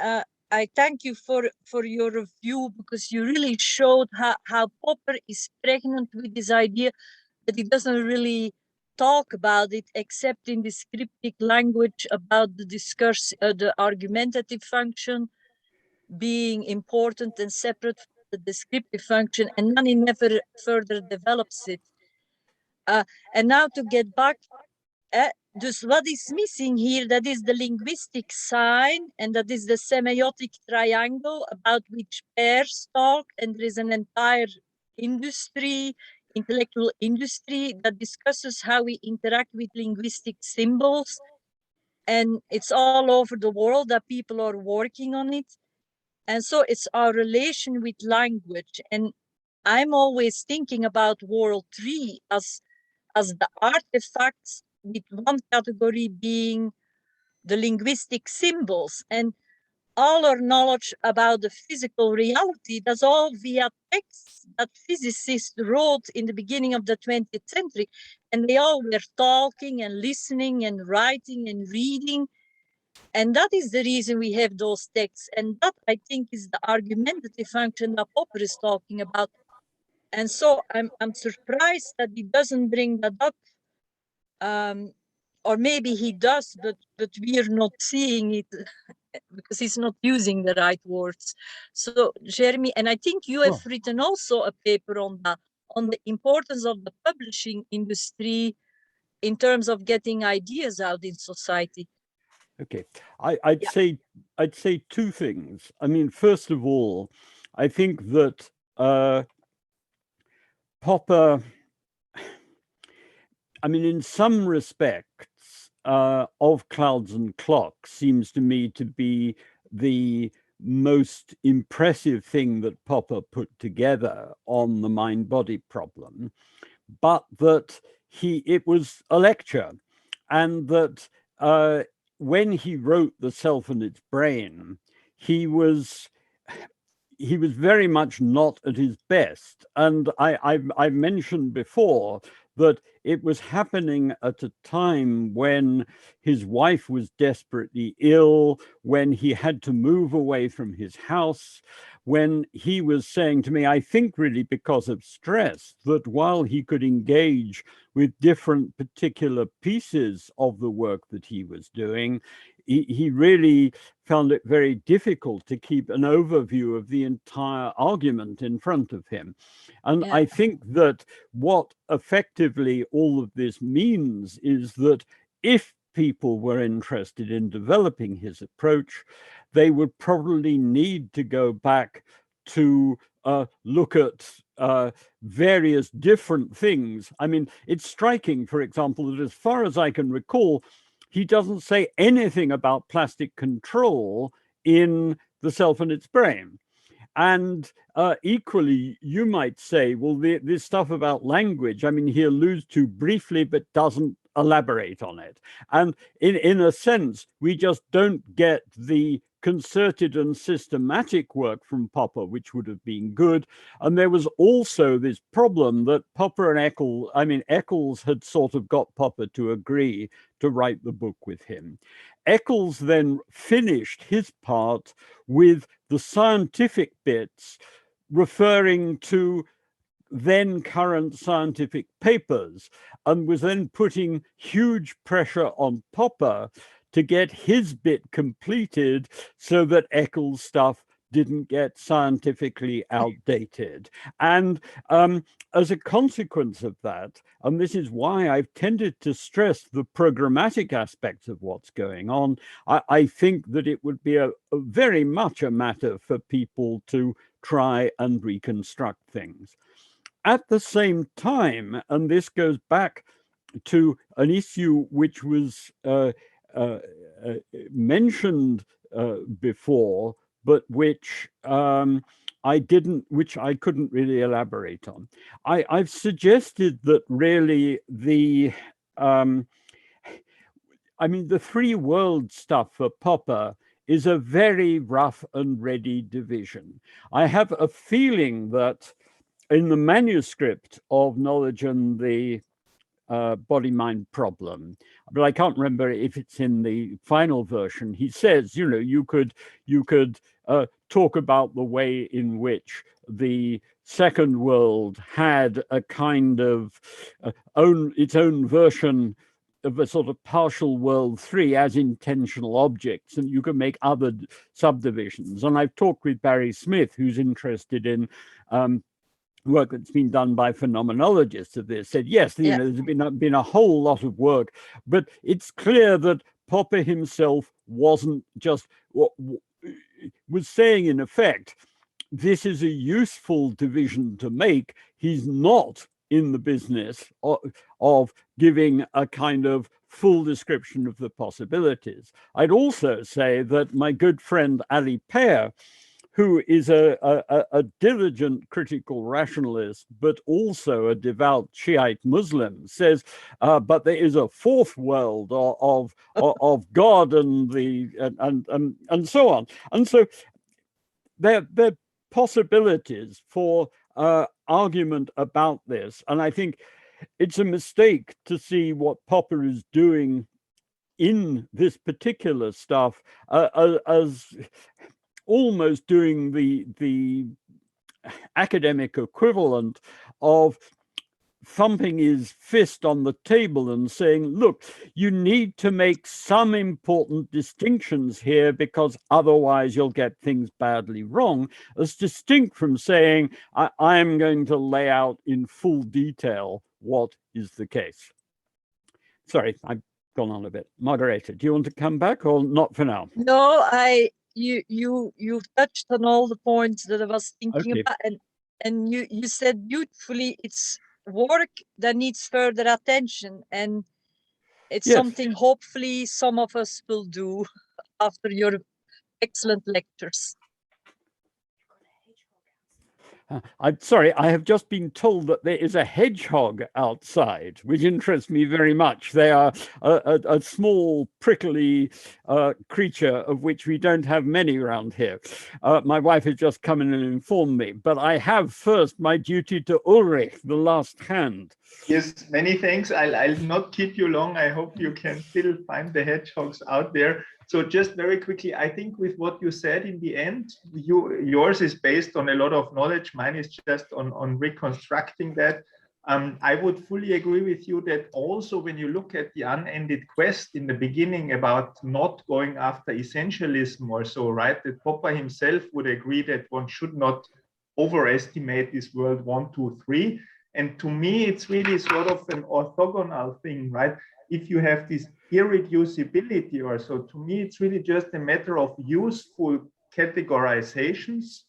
I thank you for your review, because you really showed how Popper is pregnant with this idea that he doesn't really talk about it except in this cryptic language about the discourse, the argumentative function being important and separate from the descriptive function, and then he never further develops it. And now to get back, dus what is missing here, that is the linguistic sign, and that is the semiotic triangle about which pairs talk, and there is an entire industry, intellectual industry, that discusses how we interact with linguistic symbols, and it's all over the world that people are working on it. And so it's our relation with language. And I'm always thinking about World 3 as the artifacts, with one category being the linguistic symbols. And all our knowledge about the physical reality, that's all via texts that physicists wrote in the beginning of the 20th century. And they all were talking and listening and writing and reading. And that is the reason we have those texts. And that, I think, is the argumentative function that Popper is talking about. And so I'm surprised that he doesn't bring that up. Or maybe he does, but we're not seeing it because he's not using the right words. So, Jeremy, and I think you have written also a paper on that, on the importance of the publishing industry in terms of getting ideas out in society.
Okay, I'd say two things. I mean, first of all, I think that Popper, I mean, in some respects, Of Clouds and Clocks seems to me to be the most impressive thing that Popper put together on the mind-body problem, but that it was a lecture, and that when he wrote The Self and Its Brain, he was very much not at his best. And I mentioned before that it was happening at a time when his wife was desperately ill, when he had to move away from his house, when he was saying to me, I think really because of stress, that while he could engage with different particular pieces of the work that he was doing, he really found it very difficult to keep an overview of the entire argument in front of him. And I think that what effectively all of this means is that if people were interested in developing his approach, they would probably need to go back to look at various different things. I mean, it's striking, for example, that as far as I can recall, he doesn't say anything about plastic control in The Self and Its Brain. And equally, you might say, well, this stuff about language, I mean, he alludes to briefly, but doesn't elaborate on it. And in a sense, we just don't get the concerted and systematic work from Popper, which would have been good. And there was also this problem that Popper and Eccles had sort of got Popper to agree to write the book with him. Eccles then finished his part with the scientific bits referring to then current scientific papers, and was then putting huge pressure on Popper to get his bit completed so that Eccles' stuff didn't get scientifically outdated. And as a consequence of that, and this is why I've tended to stress the programmatic aspects of what's going on, I think that it would be a very much a matter for people to try and reconstruct things. At the same time, and this goes back to an issue which was mentioned before, but which I couldn't really elaborate on. I've suggested that really the three world stuff for Popper is a very rough and ready division. I have a feeling that in the manuscript of Knowledge and the body-mind problem, but I can't remember if it's in the final version. He says, you know, you could talk about the way in which the second world had a kind of its own version of a sort of partial world 3 as intentional objects, and you can make other subdivisions. And I've talked with Barry Smith, who's interested in work that's been done by phenomenologists of this, said, yes, you know, there's been a whole lot of work, but it's clear that Popper himself wasn't just, was saying in effect, this is a useful division to make. He's not in the business of giving a kind of full description of the possibilities. I'd also say that my good friend Ali Pear, who is a diligent critical rationalist, but also a devout Shiite Muslim, says, but there is a fourth world of God and so on. And so there are possibilities for argument about this. And I think it's a mistake to see what Popper is doing in this particular stuff as almost doing the academic equivalent of thumping his fist on the table and saying, look, you need to make some important distinctions here because otherwise you'll get things badly wrong, as distinct from saying, I am going to lay out in full detail what is the case. Sorry, I've gone on a bit. Moderator, do you want to come back or not for now?
No, you've touched on all the points that I was thinking about, and you said beautifully, it's work that needs further attention, and it's something hopefully some of us will do after your excellent lectures.
I'm sorry, I have just been told that there is a hedgehog outside, which interests me very much. They are a small, prickly creature of which we don't have many around here. My wife has just come in and informed me, but I have first my duty to Ulrich, the last hand.
Yes, many thanks. I'll not keep you long. I hope you can still find the hedgehogs out there. So just very quickly, I think with what you said in the end, yours is based on a lot of knowledge. Mine is just on reconstructing that. I would fully agree with you that also when you look at the unended quest in the beginning about not going after essentialism or so, right, that Popper himself would agree that one should not overestimate this world 1, 2, 3. And to me, it's really sort of an orthogonal thing, right? If you have this irreducibility or so, to me, it's really just a matter of useful categorizations,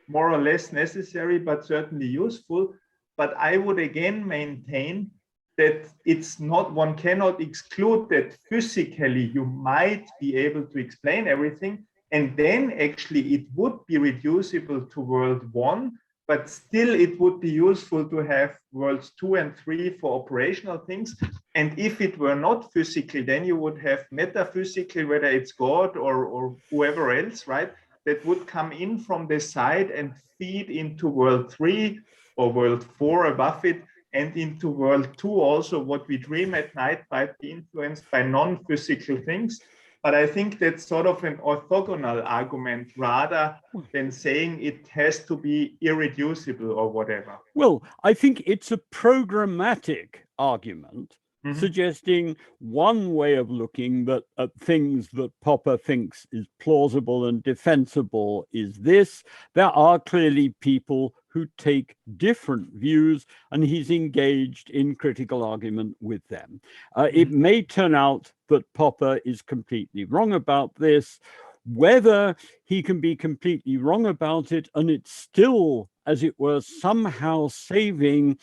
more or less necessary, but certainly useful. But I would again maintain that it's not, one cannot exclude that physically you might be able to explain everything. And then actually it would be reducible to world 1, but still it would be useful to have worlds 2 and 3 for operational things. And if it were not physically, then you would have metaphysically, whether it's God or whoever else, right, that would come in from the side and feed into world 3 or world 4 above it, and into world 2 also. What we dream at night might be influenced by non-physical things. But I think that's sort of an orthogonal argument rather than saying it has to be irreducible or whatever.
Well, I think it's a programmatic argument suggesting one way of looking at things that Popper thinks is plausible and defensible is this. There are clearly people who take different views, and he's engaged in critical argument with them. It may turn out that Popper is completely wrong about this. Whether he can be completely wrong about it and it's still, as it were, somehow saving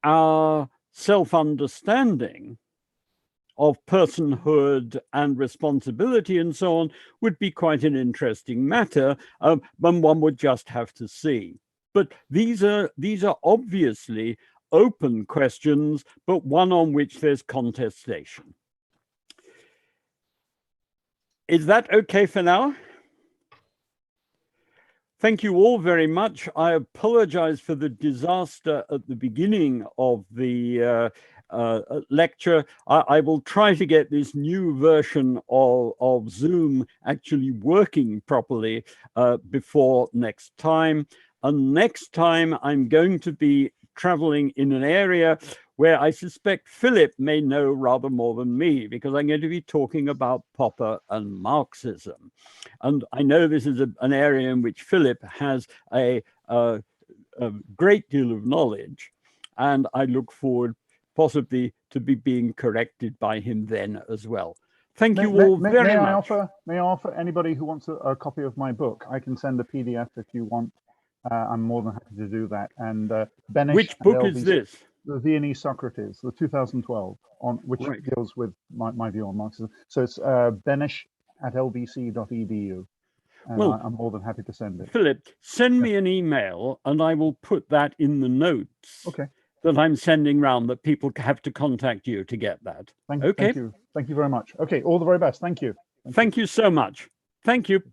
our self-understanding of personhood and responsibility and so on would be quite an interesting matter, and one would just have to see. But these are obviously open questions, but one on which there's contestation. Is that okay for now? Thank you all very much. I apologize for the disaster at the beginning of the lecture. I will try to get this new version of Zoom actually working properly before next time. And next time I'm going to be traveling in an area where I suspect Philip may know rather more than me, because I'm going to be talking about Popper and Marxism. And I know this is an area in which Philip has a great deal of knowledge, and I look forward possibly to be being corrected by him then as well. Thank you all very much.
May I offer anybody who wants a copy of my book? I can send a PDF if you want. I'm more than happy to do that. And Benish,
which book is this?
The Viennese Socrates, the 2012, on which
Right.
deals with my view on Marxism. So it's benish@lbc.edu. And
Well,
I'm more than happy to send it.
Philip, send me an email and I will put that in the notes that I'm sending round, that people have to contact you to get that.
Thank you very much. Okay, all the very best. Thank you.
Thank you so much. Thank you.